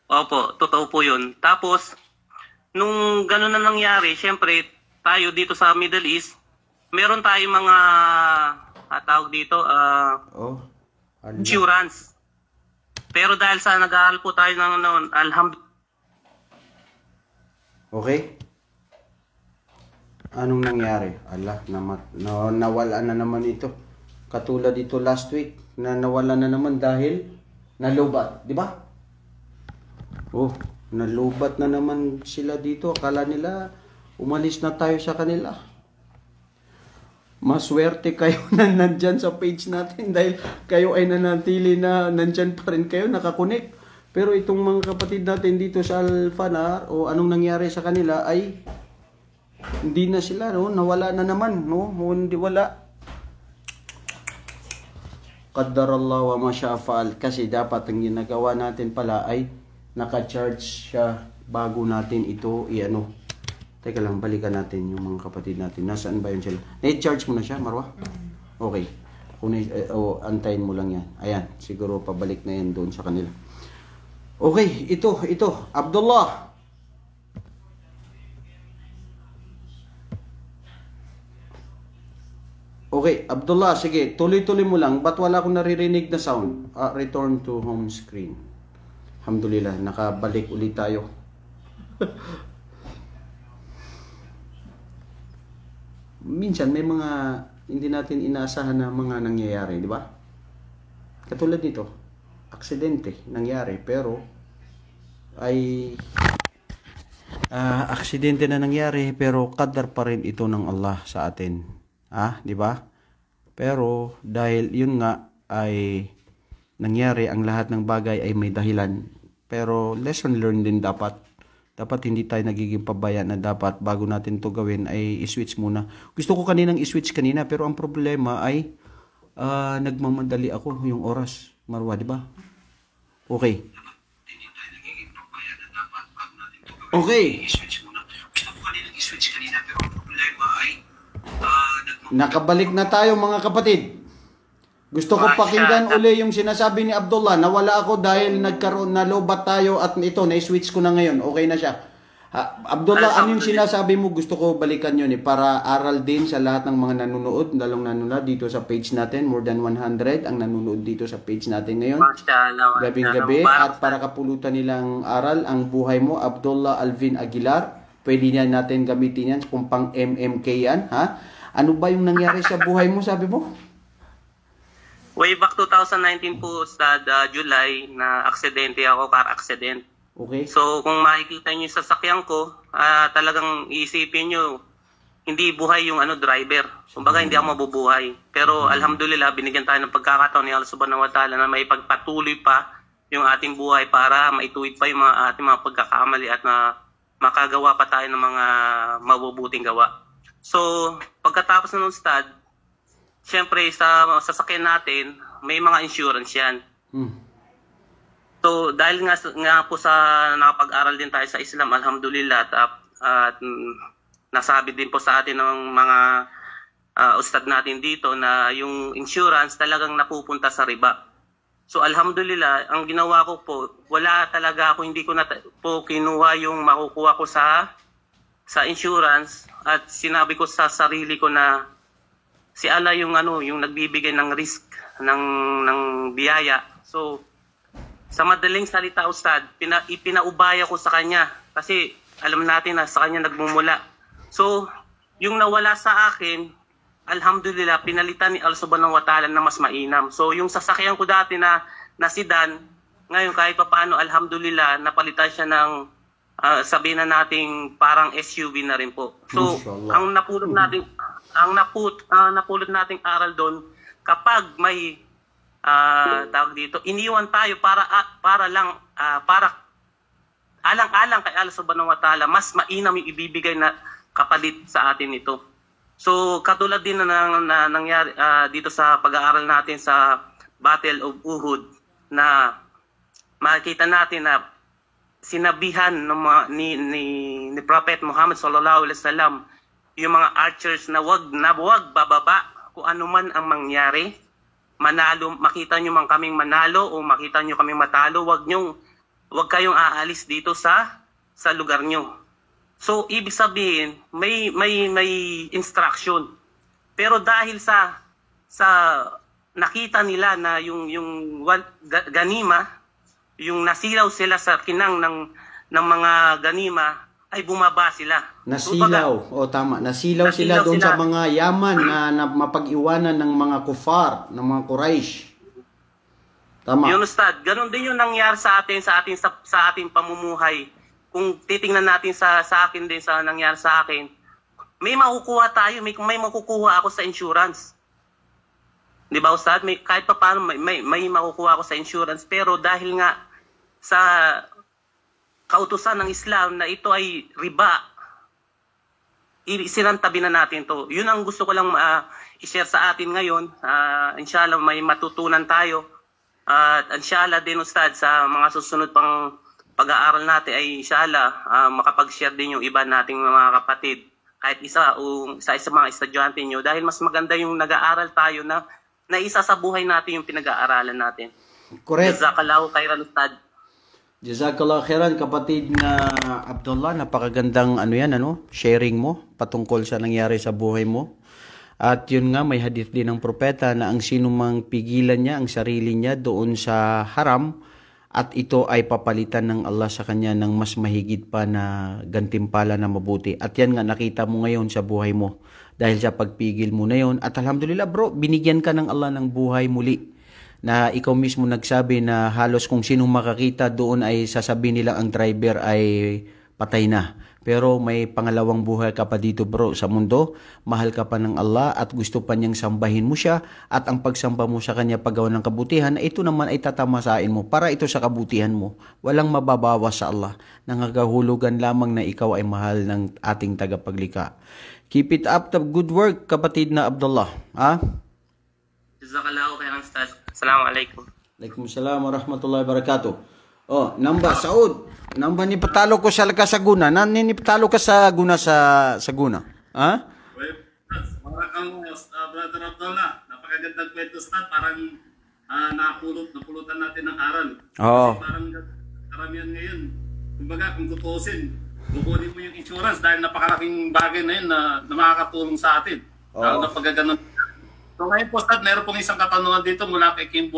Speaker 3: Opo, totoo po yun. Tapos, nung gano'n na nangyari, syempre, tayo dito sa Middle East, meron tayong mga, tawag dito, insurance. Pero dahil sa nag-aaral po tayo ng alhamdulillah.
Speaker 2: Okay. Anong nangyari? Nawala na naman ito. Katulad dito last week, na nawala na naman dahil nalubat, di ba? Oh, nalubat na naman sila dito. Akala nila umalis na tayo sa kanila. Maswerte kayo na nandyan sa page natin dahil kayo ay nanatili na nandyan pa rin kayo, nakakunik. Pero itong mga kapatid natin dito sa Al-Fanar, o anong nangyari sa kanila ay hindi na sila, no? Nawala na naman, no? Hindi wala. Qaddarallah wa ma syaa fa'al. Kasi dapat ang ginagawa natin pala ay naka-charge siya bago natin ito i-ano. Teka lang, balikan natin yung mga kapatid natin. Nasaan ba yun sila? Na-charge mo na siya, Marwa? Okay. Antayin mo lang yan. Ayan, siguro pabalik na yan doon sa kanila. Okay, ito. Abdullah. Okay, Abdullah, sige, tuloy-tuloy mo lang. Ba't wala akong naririnig na sound? Return to home screen. Alhamdulillah, nakabalik ulit tayo. Minsan may mga hindi natin inaasahan na mga nangyayari, di ba? Katulad dito, aksidente nangyari, pero ay aksidente na nangyari, pero qadar pa rin ito ng Allah sa atin. Di ba? Pero dahil yun nga ay nangyari, ang lahat ng bagay ay may dahilan. Pero lesson learned din dapat. Dapat hindi tayo nagiging pabaya na dapat bago natin to gawin ay i-switch muna. Gusto ko kaninang i-switch kanina, pero ang problema ay nagmamadali ako yung oras. Marwa, di ba? Okay. Okay. Nakabalik na tayo mga kapatid. Gusto ko pakinggan uli yung sinasabi ni Abdullah. Nawala ako dahil nalobat tayo at ito, na-switch ko na ngayon. Okay na siya. Abdullah, ano yung sinasabi mo? Gusto ko balikan yun para aral din sa lahat ng mga nanonood, lalong nanonood dito sa page natin. More than 100 ang nanonood dito sa page natin ngayon. Gabing-gabi. At para kapulutan nilang aral, ang buhay mo, Abdullah Alvin Aguilar. Pwede niya natin gamitin yan kung pang MMK yan. Ano ba yung nangyari sa buhay mo, sabi mo?
Speaker 3: Way back 2019 po sa July na aksidente ako, car accident.
Speaker 2: Okay.
Speaker 3: So kung makikita niyo sa sasakyan ko, talagang iisipin niyo hindi buhay yung driver. Kumbaga hindi ako mabubuhay. Pero alhamdulillah binigyan tayo ng pagkakataon ni Allah Subhanahu wa Ta'ala na may pagpatuloy pa yung ating buhay para maituwid pa yung ating mga pagkakamali at na makagawa pa tayo ng mga mabubuting gawa. So pagkatapos ng Ustad, siyempre sa sasakyan natin, may mga insurance yan. So dahil nga po sa nakapag-aral din tayo sa Islam, alhamdulillah, at nasabi din po sa atin ng mga ustad natin dito na yung insurance talagang napupunta sa riba. So alhamdulillah, ang ginawa ko po, wala talaga ako, hindi ko na po kinuha yung makukuha ko sa insurance at sinabi ko sa sarili ko na si Allah yung yung nagbibigay ng risk ng biyaya. So sa madaling salita, Ustad, ipinaubaya ko sa kanya kasi alam natin na sa kanya nagmumula. So yung nawala sa akin, alhamdulillah, pinalitan ni Allah Subhanahu wa Ta'ala na mas mainam. So yung sasakyan ko dati na sedan, ngayon kahit pa paano, alhamdulillah, napalitan siya ng sabihin na nating parang SUV na rin po. So ang napulot nating aral doon, kapag may tawag dito, iniwan tayo para lang para alang-alang kay Allah subhanahu wa ta'ala, mas mainam yung ibibigay na kapalit sa atin ito. So katulad din na nangyari dito sa pag-aaral natin sa Battle of Uhud, na makikita natin na sinabihan ni Prophet Muhammad sallallahu alaihi wasallam yung mga archers na wag bababa kung ano man ang mangyari. Manalo, makita nyo man kaming manalo o makita nyo kaming matalo, wag kayong aalis dito sa lugar nyo. So ibig sabihin may instruction. Pero dahil sa nakita nila na yung ganima, yung nasilaw sila sa kinang ng mga ganima, ay bumaba sila.
Speaker 2: Nasilaw, tama. Nasilaw sila doon sa mga yaman na mapag-iwanan ng mga kufar, ng mga Quraysh. Tama.
Speaker 3: Yun, Ustad. Ganon din yung nangyari sa ating pamumuhay. Kung titingnan natin sa akin din, sa nangyari sa akin, may makukuha tayo, may makukuha ako sa insurance. Di ba, Ustad? Kahit pa paano, may makukuha ako sa insurance. Pero dahil nga sa kautusan ng Islam na ito ay riba, sinantabi na natin to. Yun ang gusto ko lang i-share sa atin ngayon. Inshallah may matutunan tayo. At inshallah din, Ustad, sa mga susunod pang pag-aaral natin ay inshallah makapag-share din yung iba nating mga kapatid. Kahit isa mga estudyante nyo. Dahil mas maganda yung nag-aaral tayo na isa sa buhay natin yung pinag-aaralan natin.
Speaker 2: Correct.
Speaker 3: Jazakallahu khairan, Ustad.
Speaker 2: Jazakallah khairan, kapatid na Abdullah. Napakagandang sharing mo patungkol sa nangyari sa buhay mo. At yun nga, may hadith din ng propeta na ang sino mang pigilan niya ang sarili niya doon sa haram, at ito ay papalitan ng Allah sa kanya ng mas mahigit pa na gantimpala na mabuti. At yan nga, nakita mo ngayon sa buhay mo dahil sa pagpigil mo na yun. At alhamdulillah bro, binigyan ka ng Allah ng buhay muli, na ikaw mismo nagsabi na halos kung sinong makakita doon ay sasabihin nila ang driver ay patay na. Pero may pangalawang buhay ka pa dito bro sa mundo. Mahal ka pa ng Allah at gusto pa niyang sambahin mo siya. At ang pagsamba mo sa kanya paggawa ng kabutihan, ito naman ay tatamasain mo para ito sa kabutihan mo. Walang mababawas sa Allah. Nangagahulugan lamang na ikaw ay mahal ng ating tagapaglikha. Keep it up, the good work, kapatid na Abdullah.
Speaker 3: Jazakallahu khairan, Ustad. Assalamualaikum.
Speaker 2: Waalaikumsalam warahmatullahi wabarakatuh. Namba Saud, namba ni patalo ko sa Saguna. Ni patalo ka sa Guna sa Saguna.
Speaker 1: Parang Brother Abdullah, napakagandang kwento, Ustad. Parang napulutan natin ng aral. Kasi parang karamihan ngayon, kumbaga kung tutusin, kukunin mo yung insurance dahil napakalaking bagay na yun na makakatulong sa atin. Lalo na pagkaganon. So ngayon po, Ustad, meron pong isang katanungan dito mula kay Kim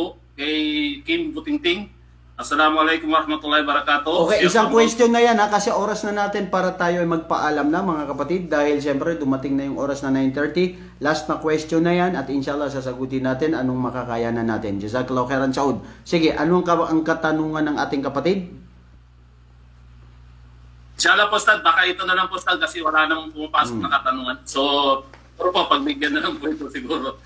Speaker 1: Butingting. Assalamualaikum warahmatullahi wabarakatuh.
Speaker 2: Okay, isang question na yan kasi oras na natin para tayo ay magpaalam na mga kapatid, dahil siyempre dumating na yung oras na 9:30. Last na question na yan at inshallah sasagutin natin anong makakayanan natin. Jazakallahu khairan, Saud. Sige, anong ang katanungan ng ating kapatid?
Speaker 1: Inshallah po, Ustad, baka ito na lang po, Ustad, kasi wala nang pumapasok na katanungan. So, pero po, pagbigyan na lang po ito siguro.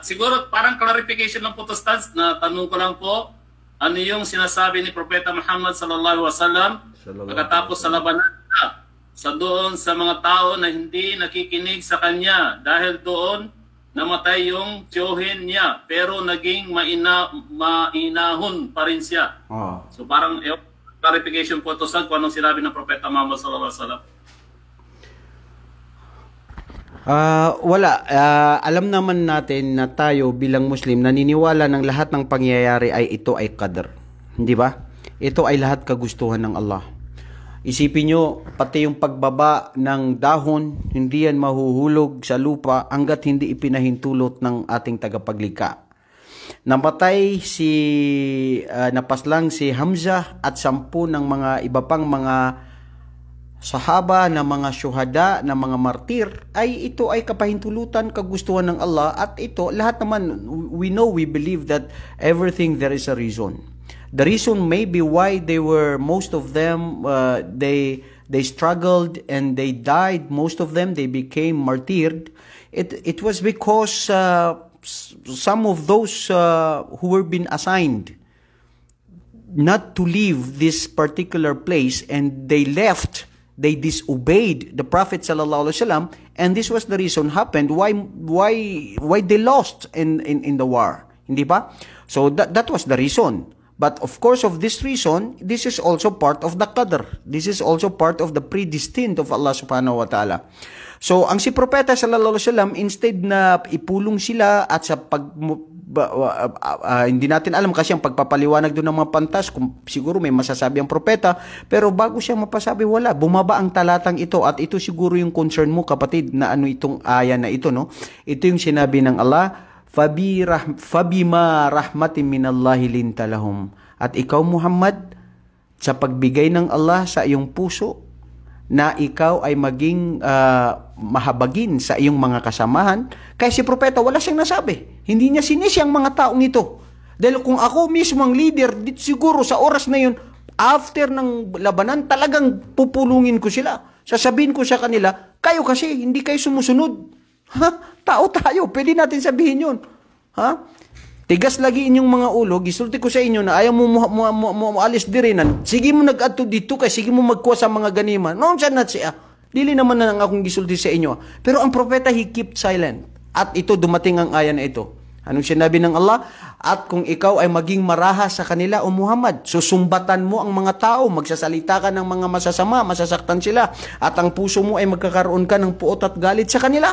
Speaker 1: Siguro parang clarification lang po to, Ustad, na tanong ko lang po, ano yung sinasabi ni Propeta Muhammad sallallahu alaihi wasallam pagkatapos sa labanan niya sa doon sa mga tao na hindi nakikinig sa kanya, dahil doon namatay yung tiyuhin niya pero naging mainahon pa rin siya. So parang clarification po to, Ustad, kung anong sinabi ng Propeta Muhammad sallallahu alaihi wasallam.
Speaker 2: Wala. Alam naman natin na tayo bilang Muslim naniniwala ng lahat ng pangyayari ay ito ay qadar. Hindi ba? Ito ay lahat kagustuhan ng Allah. Isipin nyo, pati yung pagbaba ng dahon, hindi yan mahuhulog sa lupa hanggat hindi ipinahintulot ng ating tagapaglikha. Namatay napaslang si Hamzah at 10 ng mga iba pang mga sahaba, na mga syuhada, na mga martir, ay ito ay kapahintulutan, kagustuhan ng Allah. At ito, lahat naman, we believe that everything there is a reason. The reason maybe why most of them, they struggled and they died, most of them, they became martyred. It was because some of those who were been assigned not to leave this particular place, and they left, they disobeyed the Prophet sallallahu alaihi wasallam, and this was the reason happened why they lost in the war, hindi ba? So that was the reason. But of course, of this reason, this is also part of the qadr. This is also part of the predestined of Allah subhanahu wa ta'ala. So ang si Propeta sallallahu alaihi wasallam, instead na ipulong sila at sa hindi natin alam kasi ang pagpapaliwanag doon ng mga pantas, kung siguro may masasabi ang propeta, pero bago siya mapasabi, wala, bumaba ang talatang ito, at ito siguro yung concern mo, kapatid, na ano itong aya na ito, no? Ito yung sinabi ng Allah, fabima rahmatin minallahi linta lahum. At ikaw, Muhammad, sa pagbigay ng Allah sa iyong puso, na ikaw ay maging mahabagin sa iyong mga kasamahan. Kaya si propeta, wala siyang nasabi. Hindi niya sinisi ang mga taong ito. Dahil kung ako mismo ang leader, siguro sa oras na yun, after ng labanan, talagang pupulungin ko sila. Sasabihin ko sa kanila, kayo kasi, hindi kayo sumusunod. Ha? Tao tayo, pwede natin sabihin yun. Ha? Tigas lagi inyong mga ulo, gisulti ko sa inyo na ayaw mo alis dirinan. Sige mo nag-ato dito kay sige mo magkuha sa mga ganima. Noon siya na siya. Dili naman na akong gisulti sa inyo. Pero ang propeta, he kept silent. At ito, dumating ang aya na ito. Anong sinabi ng Allah? At kung ikaw ay maging maraha sa kanila, o Muhammad, susumbatan mo ang mga tao, magsasalita ka ng mga masasama, masasaktan sila, at ang puso mo ay magkakaroon ka ng puot at galit sa kanila.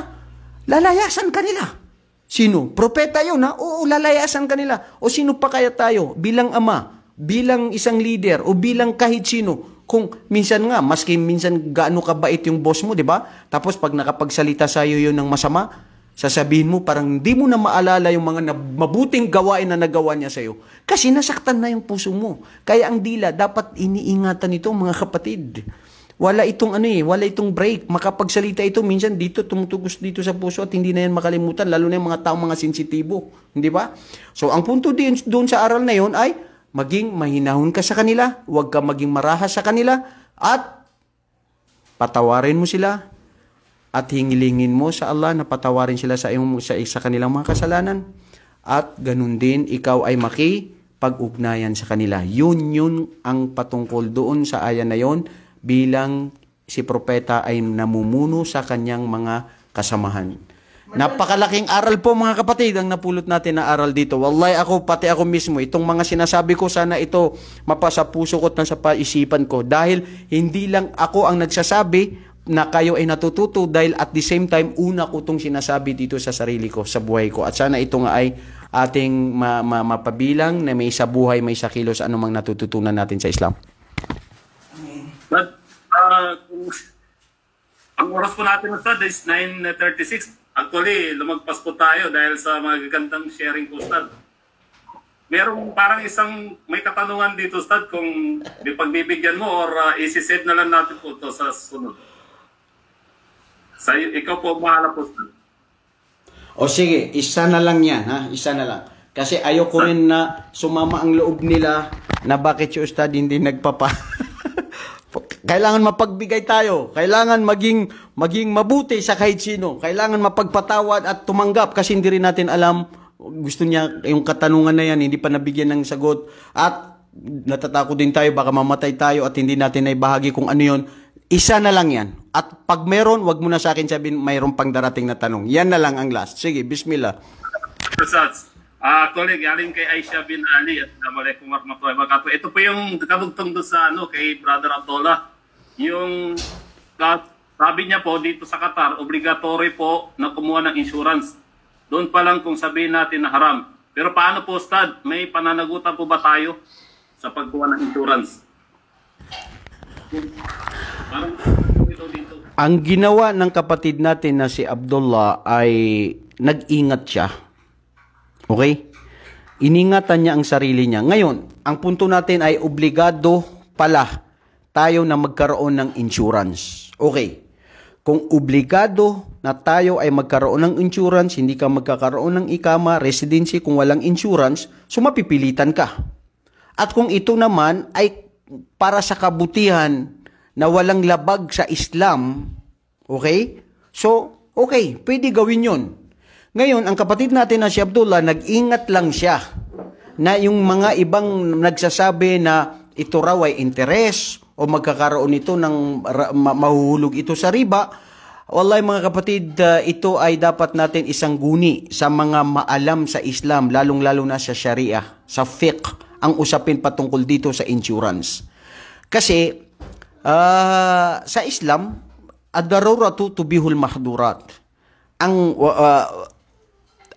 Speaker 2: Lalayasan kanila. Sino? Propeta yun, ha? Oo, lalayasan kanila. O sino pa kaya tayo? Bilang ama, bilang isang leader, o bilang kahit sino. Kung minsan nga, maski minsan gaano kabait yung boss mo, di ba? Tapos pag nakapagsalita sa'yo yun ng masama, sasabihin mo, parang hindi mo na maalala yung mga mabuting gawain na nagawa niya sa'yo. Kasi nasaktan na yung puso mo. Kaya ang dila, dapat iniingatan ito, mga kapatid. Wala itong wala itong break. Makapagsalita ito, minsan dito, tumutugos dito sa puso at hindi na yan makalimutan, lalo na yung mga taong mga sensitibo. Hindi ba? So, ang punto din doon sa aral na yon ay, maging mahinahon ka sa kanila, huwag ka maging marahas sa kanila, at patawarin mo sila, at hingilingin mo sa Allah na patawarin sila sa kanilang mga kasalanan, at ganun din, ikaw ay makipag-ugnayan sa kanila. Yun ang patungkol doon sa aya na yon, bilang si propeta ay namumuno sa kanyang mga kasamahan. Napakalaking aral po, mga kapatid, ang napulot natin na aral dito. Wallahi pati ako mismo, itong mga sinasabi ko, sana ito mapasa puso ko at sa paisipan ko. Dahil hindi lang ako ang nagsasabi na kayo ay natututo, dahil at the same time, una ko itong sinasabi dito sa sarili ko, sa buhay ko. At sana ito nga ay ating mapabilang na may sa buhay, may sa kilos, anumang natututunan natin sa Islam.
Speaker 1: But, ang oras po natin Ustad is 9:36. Actually, lumagpas po tayo dahil sa mga gagandang sharing po, Ustad. Merong parang may katanungan dito, Ustad, kung pagbibigyan mo or isi-save na lang natin po ito sa sunod. Ikaw po, bahala po, Ustad.
Speaker 2: O sige, isa na lang yan, ha? Isa na lang. Kasi ayoko rin na sumama ang loob nila na bakit si Ustad hindi nagpapa... Kailangan mapagbigay tayo. Kailangan maging mabuti sa kahit sino. Kailangan mapagpatawad at tumanggap kasi hindi rin natin alam. Gusto niya yung katanungan na yan, hindi pa nabigyan ng sagot. At natatakot din tayo, baka mamatay tayo at hindi natin naibahagi kung ano yun. Isa na lang yan. At pag meron, wag mo na sa akin sabihin mayroon pang darating na tanong. Yan na lang ang last. Sige, bismillah.
Speaker 1: Colleague, galing kay Aisha bin Ali. Assalamualaikum warahmatullahi wabarakatuh. Ito po yung kabugtong doon sa kay Brother Abdullah. Yung sabi niya po dito sa Qatar, obligatory po na kumuha ng insurance. Doon pa lang kung sabihin natin na haram. Pero paano po, Ustad? May pananagutan po ba tayo sa pagkuha ng insurance?
Speaker 2: Ang ginawa ng kapatid natin na si Abdullah ay nag-ingat siya. Okay? Iningatan niya ang sarili niya. Ngayon, ang punto natin ay obligado pala tayo na magkaroon ng insurance. Okay. Kung obligado na tayo ay magkaroon ng insurance, hindi ka magkakaroon ng ikama, residency kung walang insurance, so mapipilitan ka. At kung ito naman ay para sa kabutihan na walang labag sa Islam, okay? So, okay, pwede gawin yun. Ngayon, ang kapatid natin na si Abdullah, nag-ingat lang siya na yung mga ibang nagsasabi na ito raw ay interes o magkakaroon ito ng mahuhulog ito sa riba. Wallahi mga kapatid, ito ay dapat natin isang guni sa mga maalam sa Islam, lalong-lalo na sa Sharia, sa fiqh, ang usapin patungkol dito sa insurance. Kasi sa Islam, ad-daruratu tubihul mahdurat. Ang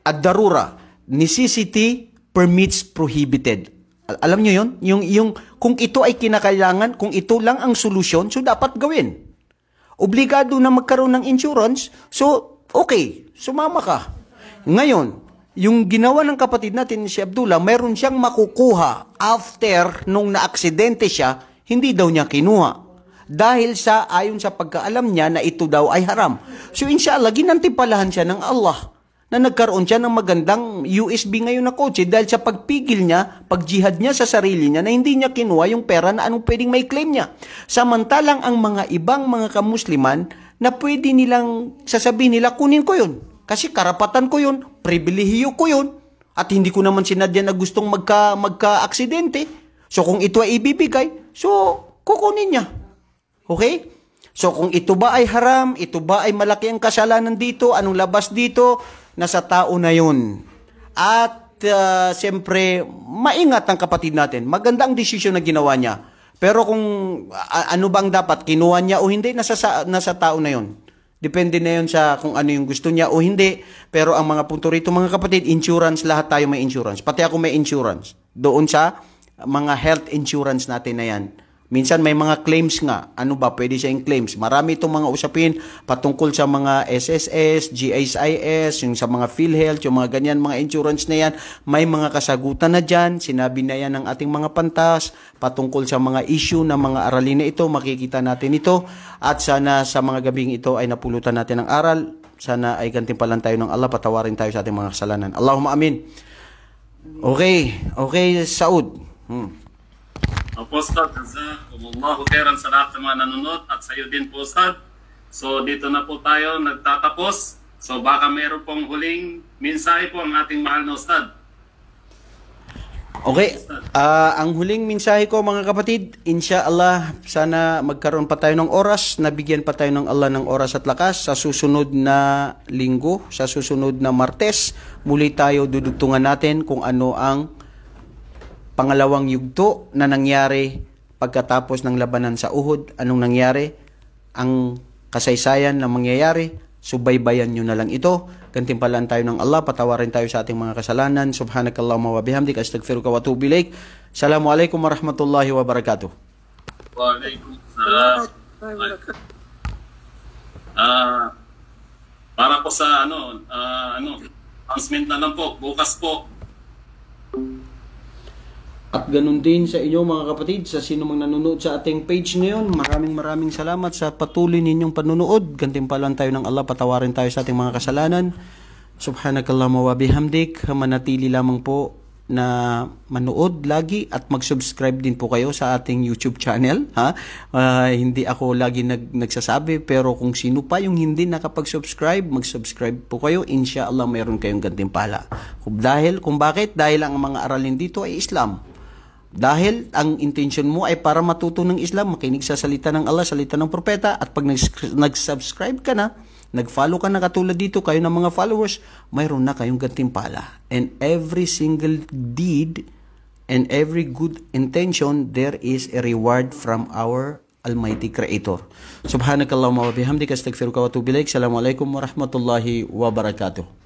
Speaker 2: ad-darura, necessity permits prohibited. Alam nyo yun? Yung kung ito ay kinakailangan, kung ito lang ang solusyon, so dapat gawin. Obligado na magkaroon ng insurance, so okay, sumama ka. Ngayon, yung ginawa ng kapatid natin si Abdullah, mayroon siyang makukuha after nung naaksidente siya, hindi daw niya kinuha. Dahil ayon sa pagkaalam niya na ito daw ay haram. So inshallah, ginantipalahan siya ng Allah na nagkaroon siya ng magandang USB ngayon na kotse dahil sa pagpigil niya, pagjihad niya sa sarili niya na hindi niya kinuha yung pera na anong pwedeng may claim niya. Samantalang ang mga ibang mga kamusliman na pwede nilang sasabihin nila, kunin ko yun. Kasi karapatan ko yun, pribilehiyo ko yun, at hindi ko naman sinadya na gustong magka-aksidente. So kung ito ay ibibigay, so kukunin niya. Okay? So kung ito ba ay haram, ito ba ay malaki ang kasalanan dito, anong labas dito, nasa tao na yun. At siyempre, maingat ang kapatid natin. Maganda ang desisyon na ginawa niya. Pero kung ano bang dapat, kinuha niya o hindi, nasa tao na yun. Depende na yun sa kung ano yung gusto niya o hindi. Pero ang mga punto rito mga kapatid, insurance, lahat tayo may insurance. Pati ako may insurance. Doon sa mga health insurance natin na yan. Minsan may mga claims nga. Ano ba? Pwede siya yung claims. Marami itong mga usapin patungkol sa mga SSS, GSIS, yung sa mga PhilHealth, yung mga ganyan, mga insurance na yan. May mga kasagutan na dyan. Sinabi na yan ng ating mga pantas patungkol sa mga issue ng mga aralin na ito. Makikita natin ito. At sana sa mga gabing ito ay napulutan natin ng aral. Sana ay gantimpalan tayo ng Allah. Patawarin tayo sa ating mga kasalanan. Allahumma amin. Okay, Saud.
Speaker 1: Opo, Ustad, jazakumullahu khairan sa lahat ng mga nanonood at sa iyo din po, Ustad. So dito na po tayo nagtatapos. So baka mayroon pong huling mensahe po ang ating mahal na Ustad.
Speaker 2: Okay, ang huling mensahe ko mga kapatid, inshallah sana magkaroon pa tayo ng oras, nabigyan pa tayo ng Allah ng oras at lakas sa susunod na linggo, sa susunod na Martes, muli tayo dudugtungan natin kung ano ang pangalawang yugto na nangyari pagkatapos ng labanan sa Uhud. Anong nangyari? Ang kasaysayan na mangyayari, subaybayan nyo na lang ito. Gantimpalaan tayo ng Allah, patawarin tayo sa ating mga kasalanan. Subhanakallahumma wa bihamdik, astaghfiruka wa atubu ilaik. Assalamualaikum warahmatullahi wabarakatuh.
Speaker 1: Waalaikumsalam. Para po sa announcement na lang po, bukas po.
Speaker 2: At ganun din sa inyo mga kapatid, sa sino mang nanonood sa ating page ngayon, maraming salamat sa patuloy ninyong panunood. Gantimpalan tayo ng Allah, patawarin tayo sa ating mga kasalanan. Subhanakallahumma wa bihamdik. Manatili lamang po na manood lagi at mag-subscribe din po kayo sa ating YouTube channel. Hindi ako lagi nagsasabi, pero kung sino pa yung hindi nakapag-subscribe, mag-subscribe po kayo. Inshallah mayroon kayong gantimpala. Kung bakit? Dahil ang mga aralin dito ay Islam. Dahil ang intention mo ay para matuto ng Islam, makinig sa salita ng Allah, salita ng propeta, at pag nag-subscribe ka na, nag-follow ka na katulad dito, kayo ng mga followers, mayroon na kayong gantimpala. And every single deed and every good intention, there is a reward from our Almighty Creator. Subhanakallahumma wa bihamdika, astaghfiruka wa atubu ilaik. Assalamualaikum warahmatullahi wabarakatuh.